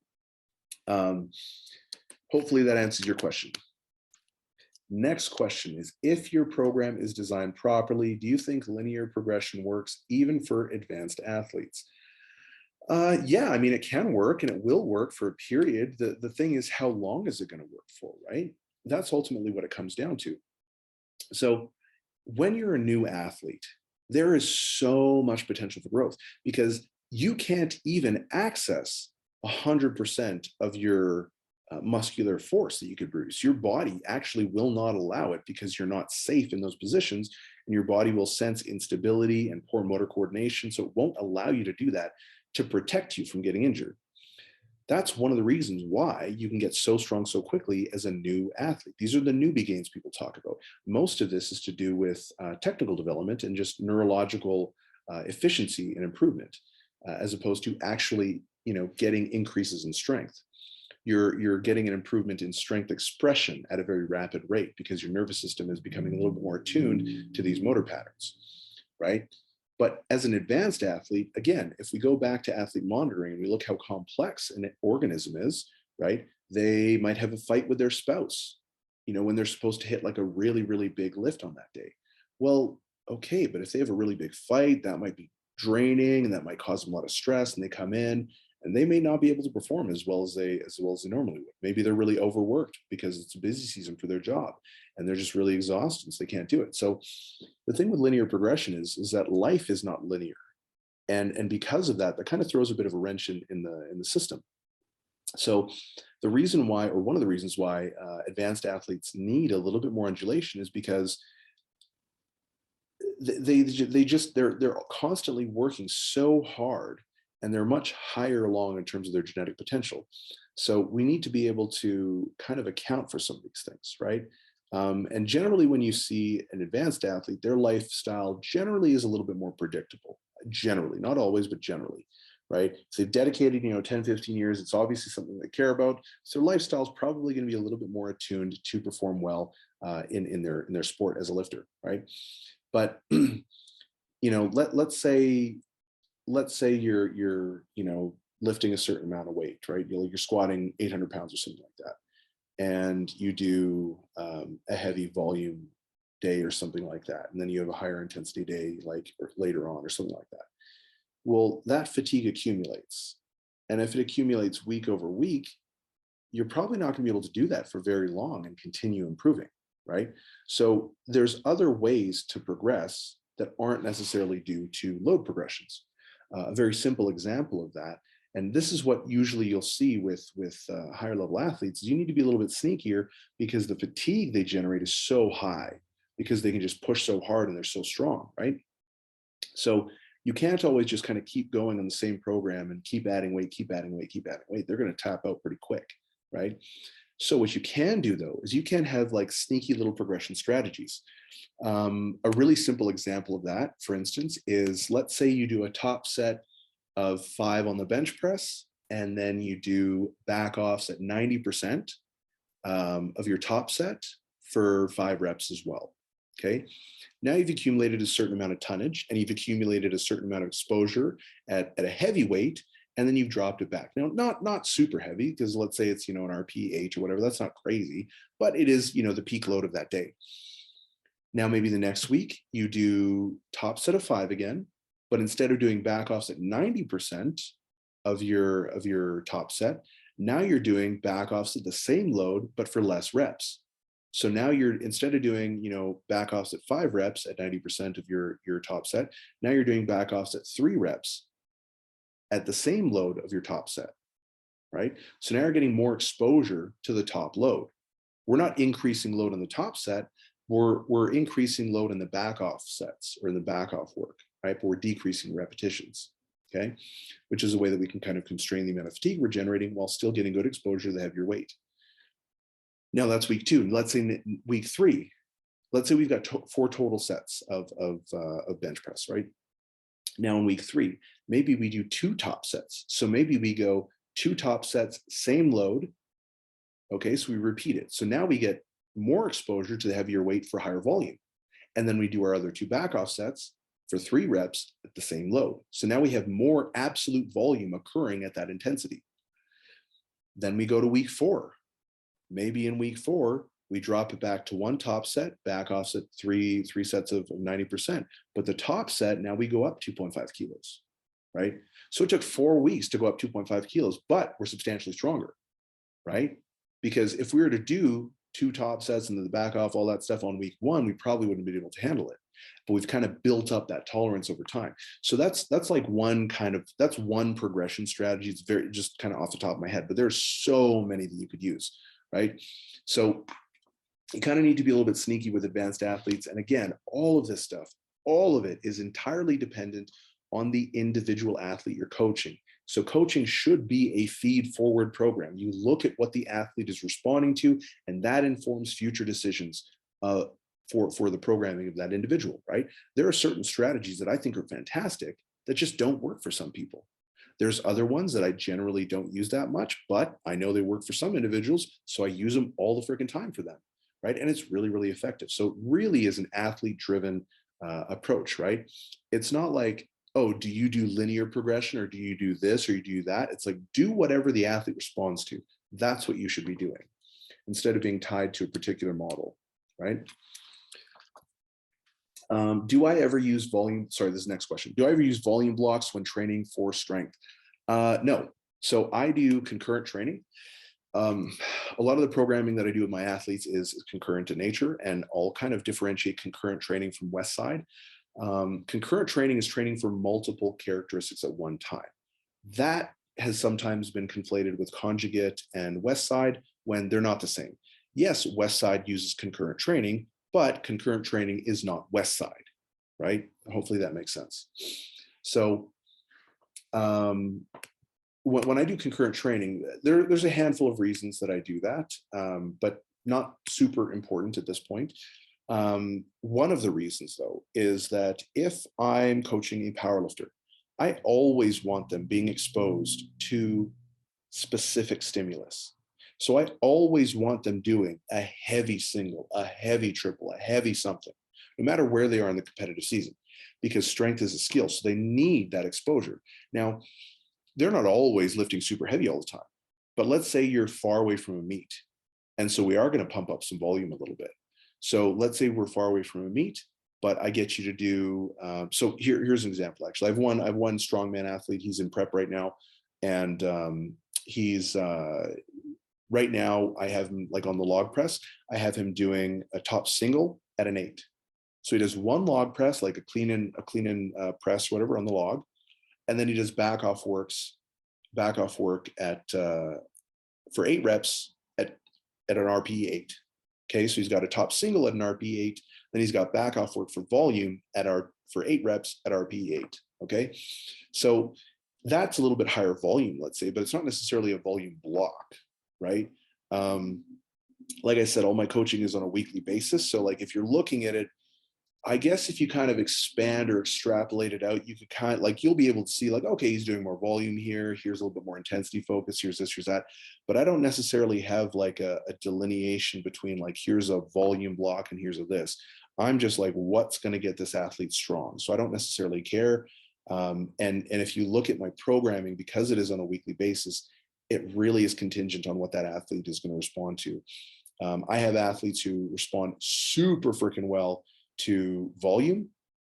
Hopefully that answers your question. Next question is, if your program is designed properly, do you think linear progression works even for advanced athletes? Yeah, I mean, it can work and it will work for a period. The thing is, how long is it going to work for, right? That's ultimately what it comes down to. So when you're a new athlete, there is so much potential for growth because you can't even access 100% of your muscular force that you could produce. Your body actually will not allow it because you're not safe in those positions, and your body will sense instability and poor motor coordination. So it won't allow you to do that to protect you from getting injured. That's one of the reasons why you can get so strong so quickly as a new athlete. These are the newbie gains people talk about. Most of this is to do with technical development and just neurological efficiency and improvement, as opposed to actually, getting increases in strength. You're getting an improvement in strength expression at a very rapid rate because your nervous system is becoming a little bit more attuned to these motor patterns, right? But as an advanced athlete, again, if we go back to athlete monitoring and we look how complex an organism is, right? They might have a fight with their spouse, when they're supposed to hit like a really, really big lift on that day. Well, okay, but if they have a really big fight, that might be draining and that might cause them a lot of stress, and they come in and they may not be able to perform as well as they normally would. Maybe they're really overworked because it's a busy season for their job and they're just really exhausted, so they can't do it. So the thing with linear progression is that life is not linear, and because of that, that kind of throws a bit of a wrench in the system. So the reason why, or one of the reasons why, advanced athletes need a little bit more undulation is because they're constantly working so hard, and they're much higher along in terms of their genetic potential. So we need to be able to kind of account for some of these things, right? And generally, when you see an advanced athlete, their lifestyle generally is a little bit more predictable. Generally, not always, but generally, right? If they've dedicated, 10, 15 years, it's obviously something they care about. So their lifestyle is probably going to be a little bit more attuned to perform well in their sport as a lifter, right? But let's say you're lifting a certain amount of weight, right? You're squatting 800 pounds or something like that, and you do a heavy volume day or something like that, and then you have a higher intensity day like or later on or something like that. Well, that fatigue accumulates, and if it accumulates week over week, you're probably not going to be able to do that for very long and continue improving, right? So there's other ways to progress that aren't necessarily due to load progressions. A very simple example of that, and this is what usually you'll see with higher level athletes, is you need to be a little bit sneakier because the fatigue they generate is so high because they can just push so hard and they're so strong, right? So you can't always just kind of keep going on the same program and keep adding weight, keep adding weight, keep adding weight. They're going to tap out pretty quick, right? So what you can do though is you can have like sneaky little progression strategies. A really simple example of that, for instance, is let's say you do a top set of 5 on the bench press, and then you do back offs at 90% of your top set for 5 reps as well. Okay. Now you've accumulated a certain amount of tonnage and you've accumulated a certain amount of exposure at a heavy weight, and then you've dropped it back. Now, not super heavy, because let's say it's, an RPH or whatever, that's not crazy, but it is, the peak load of that day. Now, maybe the next week you do top set of 5 again, but instead of doing back offs at 90% of your top set, now you're doing back offs at the same load, but for less reps. So now you're, instead of doing, back offs at 5 reps at 90% of your top set, now you're doing back offs at 3 reps at the same load of your top set, right? So now you're getting more exposure to the top load. We're not increasing load on the top set, we're increasing load in the back off sets or in the back off work, right? But we're decreasing repetitions, okay? Which is a way that we can kind of constrain the amount of fatigue we're generating while still getting good exposure to the heavier weight. Now that's week 2. Let's say in week 3, let's say we've got 4 total sets of bench press, right? Now in week 3, maybe we do 2 top sets. So maybe we go 2 top sets, same load. Okay, so we repeat it. So now we get more exposure to the heavier weight for higher volume. And then we do our other 2 back off sets for 3 reps at the same load. So now we have more absolute volume occurring at that intensity. Then we go to week 4. Maybe in week 4, We drop it back to one top set, back off at three sets of 90%. But the top set, now we go up 2.5 kilos, right? So it took 4 weeks to go up 2.5 kilos, but we're substantially stronger, right? Because if we were to do 2 top sets and then the back off, all that stuff on week 1, we probably wouldn't be able to handle it. But we've kind of built up that tolerance over time. So that's like that's one progression strategy. It's very just kind of off the top of my head, but there's so many that you could use, right? So you kind of need to be a little bit sneaky with advanced athletes. And again, all of this stuff, all of it is entirely dependent on the individual athlete you're coaching. So coaching should be a feed forward program. You look at what the athlete is responding to, and that informs future decisions for the programming of that individual, right? There are certain strategies that I think are fantastic that just don't work for some people. There's other ones that I generally don't use that much, but I know they work for some individuals, so I use them all the freaking time for them, right? And it's really, really effective. So it really is an athlete-driven approach, right? It's not like, oh, do you do linear progression or do you do this or you do that? It's like, do whatever the athlete responds to. That's what you should be doing instead of being tied to a particular model, right? Do I ever use volume? Sorry, this is the next question. Do I ever use volume blocks when training for strength? No. So I do concurrent training. A lot of the programming that I do with my athletes is concurrent in nature, and I'll kind of differentiate concurrent training from West Side. Concurrent training is training for multiple characteristics at one time. That has sometimes been conflated with conjugate and West Side when they're not the same. Yes, West Side uses concurrent training, but concurrent training is not West Side, right? Hopefully that makes sense. So when I do concurrent training, there's a handful of reasons that I do that, but not super important at this point. One of the reasons, though, is that if I'm coaching a powerlifter, I always want them being exposed to specific stimulus. So I always want them doing a heavy single, a heavy triple, a heavy something, no matter where they are in the competitive season, because strength is a skill. So they need that exposure. Now, they're not always lifting super heavy all the time, but let's say you're far away from a meet. And so we are going to pump up some volume a little bit. So let's say we're far away from a meet, but I get you to do, so here's an example, actually. I've one strongman athlete. He's in prep right now. And he's, right now I have him like on the log press, I have him doing a top single at an 8. So he does one log press, like a clean in press, whatever, on the log. And then he does back off work at, for 8 reps at an RPE 8. Okay, so he's got a top single at an RPE 8, then he's got back off work for volume for 8 reps at RPE 8. Okay, so that's a little bit higher volume, let's say, but it's not necessarily a volume block, right? Like I said, all my coaching is on a weekly basis. So like if you're looking at it, I guess if you kind of expand or extrapolate it out, you could kind of like, you'll be able to see like, okay, he's doing more volume here. Here's a little bit more intensity focus. Here's this, here's that. But I don't necessarily have like a delineation between like, here's a volume block and here's a this. I'm just like, what's going to get this athlete strong? So I don't necessarily care. And if you look at my programming, because it is on a weekly basis, it really is contingent on what that athlete is going to respond to. I have athletes who respond super freaking well to volume.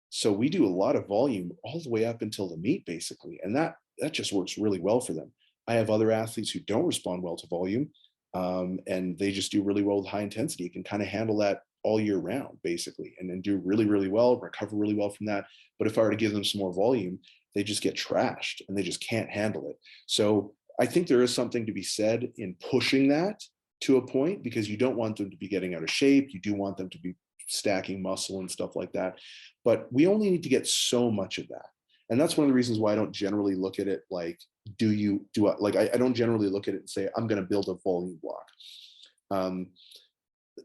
So we do a lot of volume all the way up until the meet, basically. And that just works really well for them. I have other athletes who don't respond well to volume, and they just do really well with high intensity. You can kind of handle that all year round, basically, and then do really, really well, recover really well from that. But if I were to give them some more volume, they just get trashed and they just can't handle it. So I think there is something to be said in pushing that to a point, because you don't want them to be getting out of shape. You do want them to be stacking muscle and stuff like that. But we only need to get so much of that. And that's one of the reasons why I don't generally look at it like, I don't generally look at it and say, I'm going to build a volume block.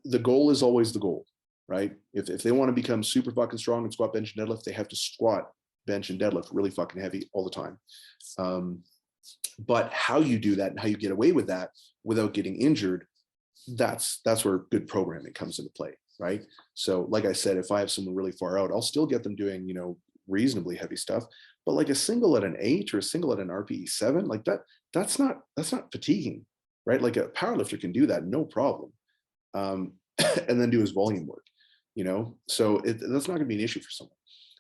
The goal is always the goal, right? If they want to become super fucking strong and squat, bench, and deadlift, they have to squat, bench, and deadlift really fucking heavy all the time. But how you do that and how you get away with that without getting injured, that's where good programming comes into play, right? So like I said, if I have someone really far out, I'll still get them doing, reasonably heavy stuff, but like a single at an 8 or a single at an RPE 7, like that's not fatiguing, right? Like a powerlifter can do that, no problem. and then do his volume work, so that's not going to be an issue for someone.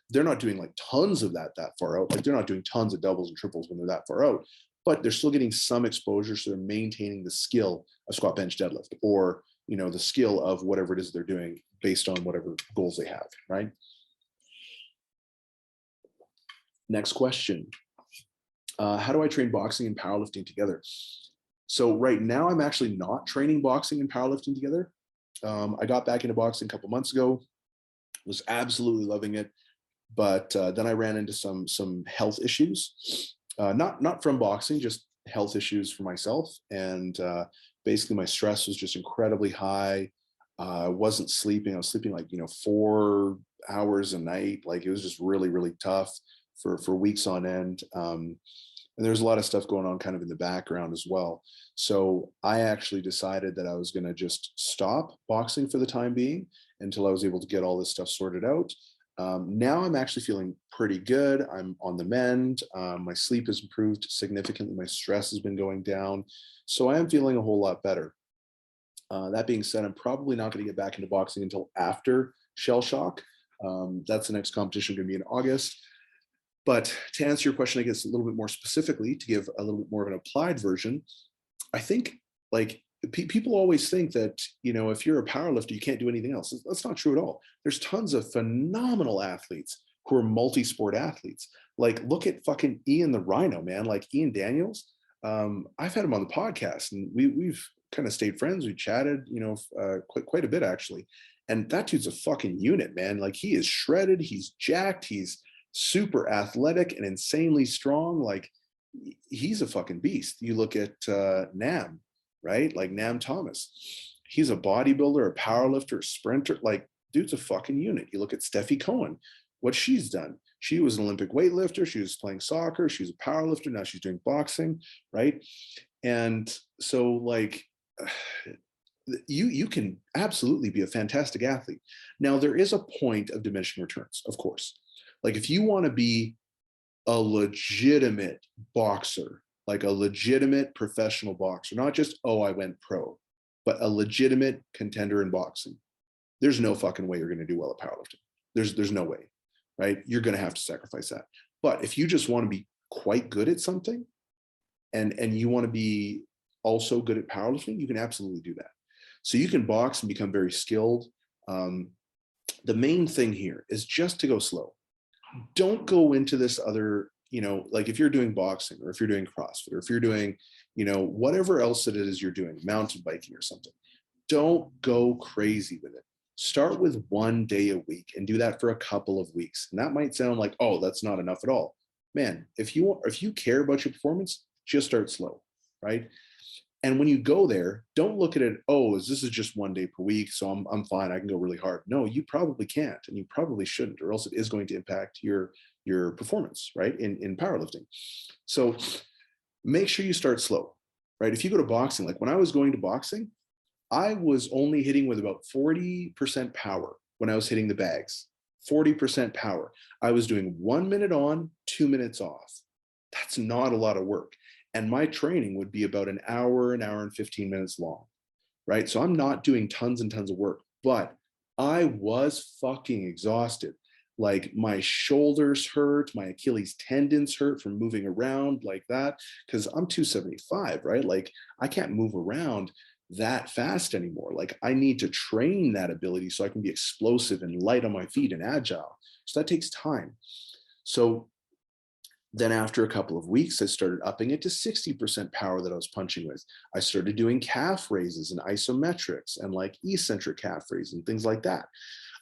They're not doing like tons of that far out. Like they're not doing tons of doubles and triples when they're that far out, but they're still getting some exposure. So they're maintaining the skill of squat, bench, deadlift, or, the skill of whatever it is they're doing based on whatever goals they have, right? Next question. How do I train boxing and powerlifting together? So right now I'm actually not training boxing and powerlifting together. I got back into boxing a couple months ago, was absolutely loving it. But then I ran into some health issues, not from boxing, just health issues for myself. And basically my stress was just incredibly high. I wasn't sleeping. I was sleeping like, 4 hours a night. Like it was just really, really tough for weeks on end. And there's a lot of stuff going on kind of in the background as well. So I actually decided that I was going to just stop boxing for the time being until I was able to get all this stuff sorted out. Now I'm actually feeling pretty good. I'm on the mend. My sleep has improved significantly. My stress has been going down. So I am feeling a whole lot better. That being said, I'm probably not going to get back into boxing until after Shell Shock. That's the next competition going to be in August. But to answer your question, I guess a little bit more specifically, to give a little bit more of an applied version, I think like people always think that, if you're a powerlifter, you can't do anything else. That's not true at all. There's tons of phenomenal athletes who are multi-sport athletes. Like look at fucking Ian the Rhino, man, like Ian Daniels. I've had him on the podcast and we've kind of stayed friends. We chatted, quite a bit actually. And that dude's a fucking unit, man. Like he is shredded. He's jacked. He's super athletic and insanely strong. Like he's a fucking beast. You look at Nam, right? Like Nam Thomas. He's a bodybuilder, a powerlifter, a sprinter. Like dude's a fucking unit. You look at Steffi Cohen, what she's done. She was an Olympic weightlifter. She was playing soccer. She was a powerlifter. Now she's doing boxing, right? And so like you can absolutely be a fantastic athlete. Now there is a point of diminishing returns, of course. Like if you want to be a legitimate boxer, like a legitimate professional boxer, not just, oh, I went pro, but a legitimate contender in boxing, there's no fucking way you're going to do well at powerlifting. There's no way, right? You're going to have to sacrifice that. But if you just want to be quite good at something and you want to be also good at powerlifting, you can absolutely do that. So you can box and become very skilled. The main thing here is just to go slow. Don't go into this other, like if you're doing boxing or if you're doing CrossFit or if you're doing, whatever else it is you're doing, mountain biking or something, don't go crazy with it. Start with 1 day a week and do that for a couple of weeks. And that might sound like, oh, that's not enough at all. Man, if you care about your performance, just start slow, right? And when you go there, don't look at it, oh, this is just 1 day per week, so I'm fine, I can go really hard. No, you probably can't, and you probably shouldn't, or else it is going to impact your performance, right, in powerlifting. So make sure you start slow, right? If you go to boxing, like when I was going to boxing, I was only hitting with about 40% power when I was hitting the bags, 40% power. I was doing 1 minute on, 2 minutes off. That's not a lot of work. And my training would be about an hour and 15 minutes long, right? So I'm not doing tons and tons of work, but I was fucking exhausted. Like my shoulders hurt, my Achilles tendons hurt from moving around like that, because I'm 275, right? Like I can't move around that fast anymore. Like I need to train that ability so I can be explosive and light on my feet and agile. So that takes time. So then after a couple of weeks, I started upping it to 60% power that I was punching with. I started doing calf raises and isometrics and like eccentric calf raises and things like that.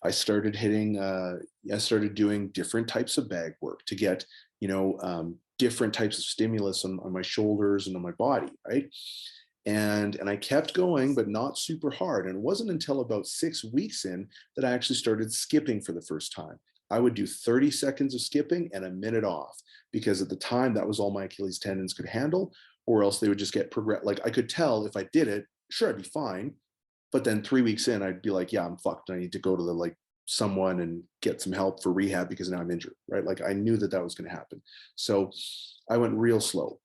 I started doing different types of bag work to get, different types of stimulus on my shoulders and on my body, right? And I kept going, but not super hard. And it wasn't until about 6 weeks in that I actually started skipping for the first time. I would do 30 seconds of skipping and a minute off, because at the time that was all my Achilles tendons could handle, or else they would just get like I could tell if I did it, sure, I'd be fine. But then 3 weeks in, I'd be like, yeah, I'm fucked. I need to go to someone and get some help for rehab because now I'm injured, right? Like I knew that was going to happen. So I went real slow.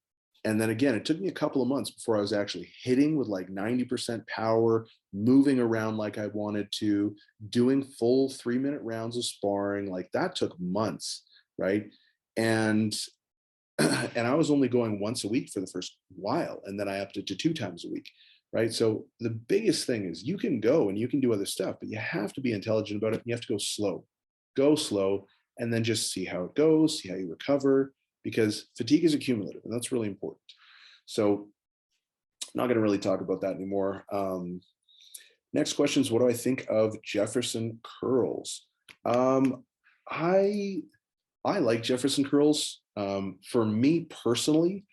And then again, it took me a couple of months before I was actually hitting with like 90% power, moving around like I wanted to, doing full 3-minute rounds of sparring. Like that took months, right? And and I was only going once a week for the first while, and then I upped it to 2 times a week, right? So the biggest thing is you can go and you can do other stuff, but you have to be intelligent about it. And you have to go slow, and then just see how it goes, see how you recover, because fatigue is accumulative, and that's really important. So not going to really talk about that anymore. Next question is, what do I think of Jefferson Curls? I I like Jefferson Curls. For me personally,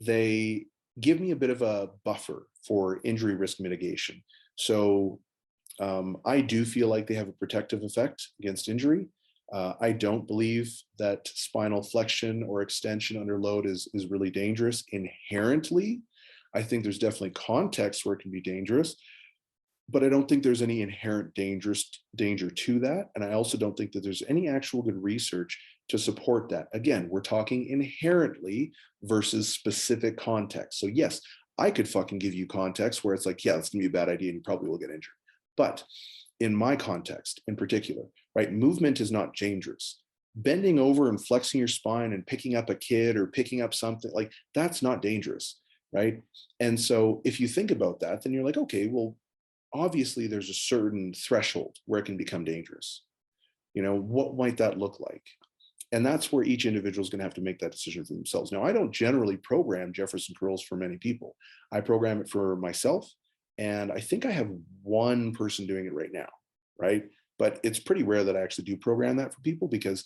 they give me a bit of a buffer for injury risk mitigation. So I do feel like they have a protective effect against injury. I don't believe that spinal flexion or extension under load is really dangerous inherently. I think there's definitely contexts where it can be dangerous, but I don't think there's any inherent danger to that. And I also don't think that there's any actual good research to support that. Again, we're talking inherently versus specific context. So yes, I could fucking give you context where it's like, yeah, that's gonna be a bad idea and you probably will get injured. But in my context in particular, right, movement is not dangerous. Bending over and flexing your spine and picking up a kid or picking up something, like that's not dangerous, right? And so if you think about that, then you're like, okay, well, obviously there's a certain threshold where it can become dangerous. What might that look like? And that's where each individual is going to have to make that decision for themselves. Now, I don't generally program Jefferson Curls for many people. I program it for myself, and I think I have one person doing it right now, right? But it's pretty rare that I actually do program that for people, because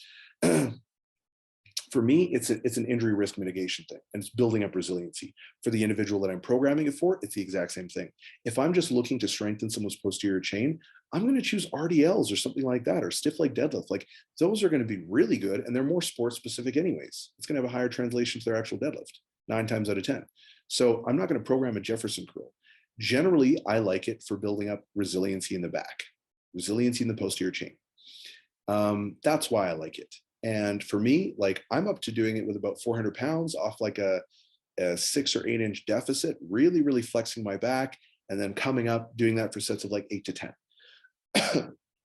for me, it's an injury risk mitigation thing, and it's building up resiliency. For the individual that I'm programming it for, it's the exact same thing. If I'm just looking to strengthen someone's posterior chain, I'm going to choose RDLs or something like that, or stiff leg deadlift. Like those are going to be really good, and they're more sports specific anyways. It's going to have a higher translation to their actual deadlift 9 times out of 10. So I'm not going to program a Jefferson curl. Generally, I like it for building up resiliency in the back, resiliency in the posterior chain. That's why I like it. And for me, like I'm up to doing it with about 400 pounds off like a 6 or 8 inch deficit, really, really flexing my back, and then coming up, doing that for sets of like 8 to 10.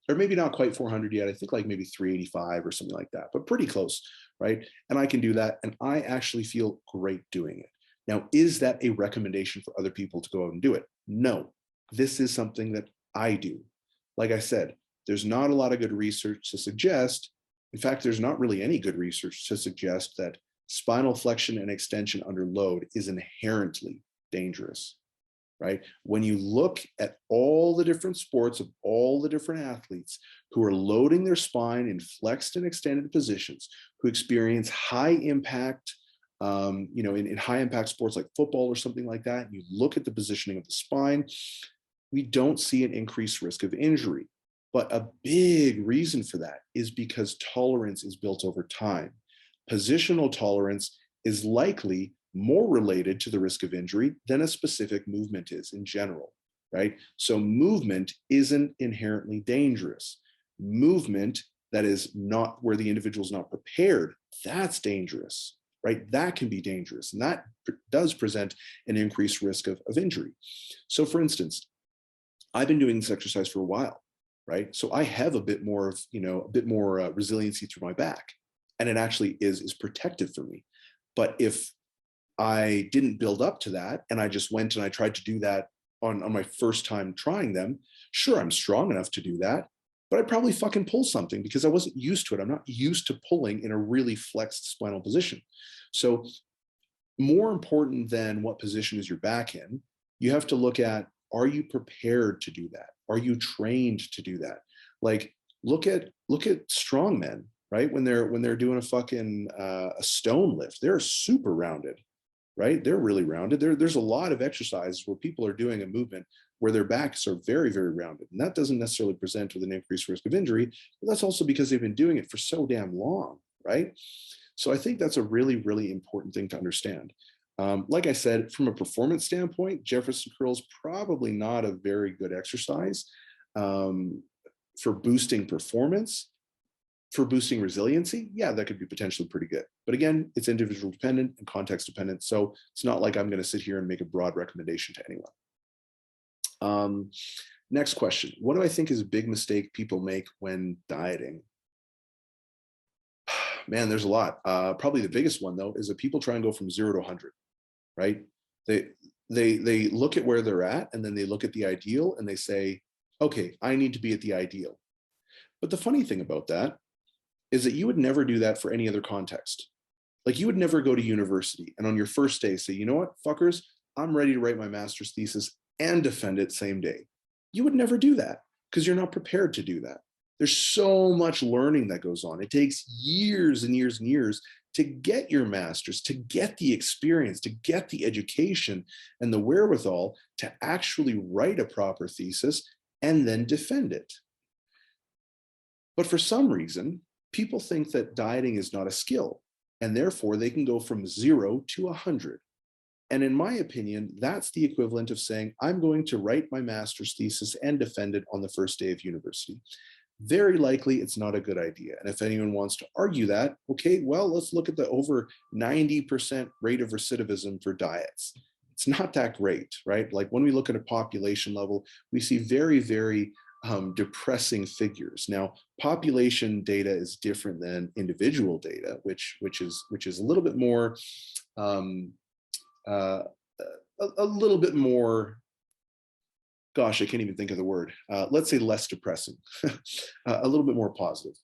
Or maybe not quite 400 yet. I think like maybe 385 or something like that, but pretty close, right? And I can do that. And I actually feel great doing it. Now, is that a recommendation for other people to go out and do it? No, this is something that I do. Like I said, there's not a lot of good research to suggest. In fact, there's not really any good research to suggest that spinal flexion and extension under load is inherently dangerous, right? When you look at all the different sports of all the different athletes who are loading their spine in flexed and extended positions, who experience high impact, in high impact sports like football or something like that, and you look at the positioning of the spine, we don't see an increased risk of injury. But a big reason for that is because tolerance is built over time. Positional tolerance is likely more related to the risk of injury than a specific movement is in general, right? So movement isn't inherently dangerous. Movement that is not where the individual is not prepared, that's dangerous, right? That can be dangerous, and that does present an increased risk of injury. So for instance, I've been doing this exercise for a while, right? So I have a bit more resiliency through my back, and it actually is protective for me. But if I didn't build up to that and I just went and I tried to do that on my first time trying them, sure, I'm strong enough to do that, but I'd probably fucking pull something because I wasn't used to it. I'm not used to pulling in a really flexed spinal position. So more important than what position is your back in, you have to look at, are you prepared to do that? Are you trained to do that? Like look at strong men, right? When they're doing a fucking a stone lift, they're super rounded, right? They're really rounded. There's a lot of exercises where people are doing a movement where their backs are very, very rounded. And that doesn't necessarily present with an increased risk of injury, but that's also because they've been doing it for so damn long, right? So I think that's a really, really important thing to understand. Like I said, from a performance standpoint, Jefferson curls probably not a very good exercise for boosting performance. For boosting resiliency, yeah, that could be potentially pretty good. But again, it's individual dependent and context dependent. So it's not like I'm going to sit here and make a broad recommendation to anyone. Next question. What do I think is a big mistake people make when dieting? Man, there's a lot. Probably the biggest one, though, is that people try and go from 0 to 100, right? They look at where they're at, and then they look at the ideal and they say, okay, I need to be at the ideal. But the funny thing about that is that you would never do that for any other context. Like, you would never go to university and on your first day say, you know what, fuckers, I'm ready to write my master's thesis and defend it same day. You would never do that because you're not prepared to do that. There's so much learning that goes on. It takes years and years and years to get your master's, to get the experience, to get the education and the wherewithal to actually write a proper thesis and then defend it. But for some reason, people think that dieting is not a skill, and therefore they can go from 0 to 100. And in my opinion, that's the equivalent of saying, I'm going to write my master's thesis and defend it on the first day of university. Very likely it's not a good idea. And if anyone wants to argue that, okay, well, let's look at the over 90% rate of recidivism for diets. It's not that great, right? Like, when we look at a population level, we see very, very depressing figures. Now, population data is different than individual data, which is a little bit more, a little bit more. Gosh, I can't even think of the word. Let's say less depressing, a little bit more positive,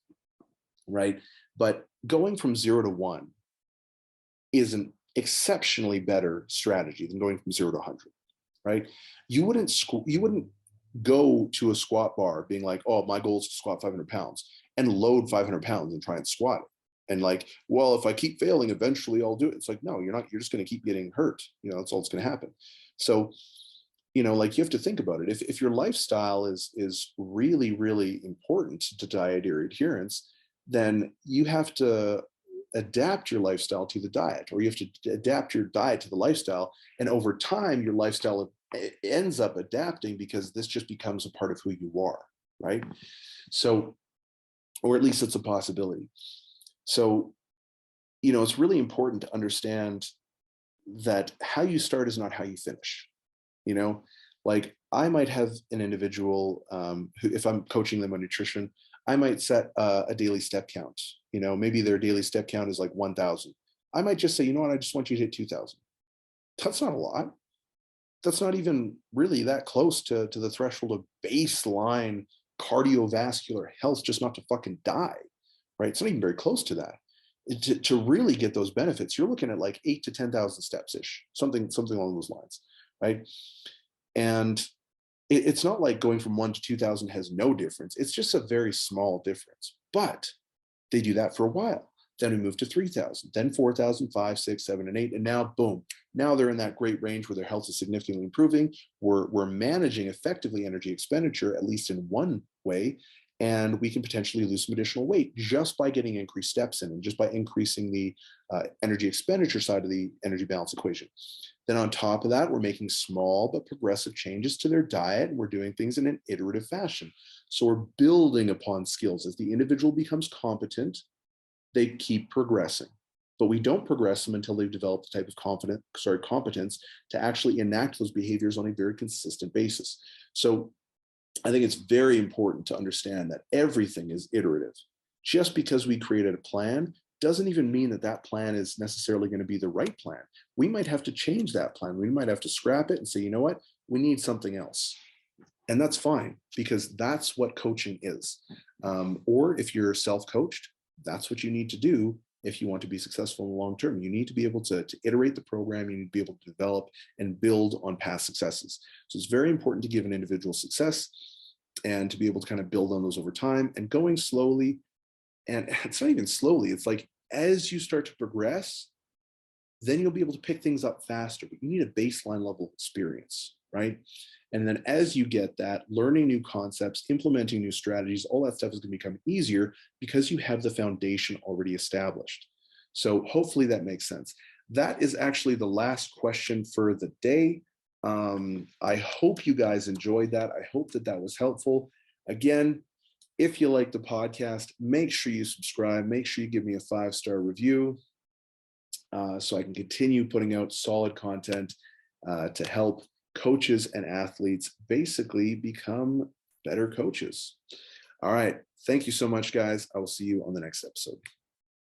right? But going from 0 to 1 is an exceptionally better strategy than going from 0 to 100, right? You wouldn't go to a squat bar being like, oh, my goal is to squat 500 pounds and load 500 pounds and try and squat it. And like, well, if I keep failing, eventually I'll do it. It's like, no, you're not. You're just going to keep getting hurt. That's all that's going to happen. So, like, you have to think about it. If your lifestyle is really, really important to dietary adherence, then you have to adapt your lifestyle to the diet, or you have to adapt your diet to the lifestyle. And over time, your lifestyle ends up adapting because this just becomes a part of who you are, right? So, or at least it's a possibility. So, it's really important to understand that how you start is not how you finish. Like, I might have an individual who, if I'm coaching them on nutrition, I might set a daily step count. Maybe their daily step count is like 1,000. I might just say, you know what, I just want you to hit 2,000. That's not a lot. That's not even really that close to the threshold of baseline cardiovascular health, just not to fucking die, right? It's not even very close to that. To really get those benefits, you're looking at like 8 to 10,000 steps ish, something along those lines, right? And it's not like going from 1 to 2,000 has no difference. It's just a very small difference. But they do that for a while. Then we move to 3,000, then 4,000, 5, 6, 7, and 8. And now, boom, now they're in that great range where their health is significantly improving. We're managing effectively energy expenditure, at least in one way. And we can potentially lose some additional weight just by getting increased steps in and just by increasing the energy expenditure side of the energy balance equation. Then on top of that, we're making small but progressive changes to their diet. And we're doing things in an iterative fashion. So we're building upon skills. As the individual becomes competent, they keep progressing. But we don't progress them until they've developed the type of competence to actually enact those behaviors on a very consistent basis. So I think it's very important to understand that everything is iterative. Just because we created a plan doesn't even mean that that plan is necessarily going to be the right plan. We might have to change that plan. We might have to scrap it and say, you know what, we need something else. And that's fine, because that's what coaching is. Or if you're self-coached, that's what you need to do if you want to be successful in the long term. You need to be able to iterate the program. You need to be able to develop and build on past successes. So it's very important to give an individual success and to be able to kind of build on those over time, and going slowly. And it's not even slowly. It's like, as you start to progress, then you'll be able to pick things up faster, but you need a baseline level of experience, right? And then as you get that, learning new concepts, implementing new strategies, all that stuff is going to become easier because you have the foundation already established. So hopefully that makes sense. That is actually the last question for the day. I hope you guys enjoyed that. I hope that that was helpful. Again, If you like the podcast, make sure you subscribe. Make sure you give me a 5-star review so I can continue putting out solid content to help coaches and athletes basically become better coaches. All right. Thank you so much, guys. I will see you on the next episode.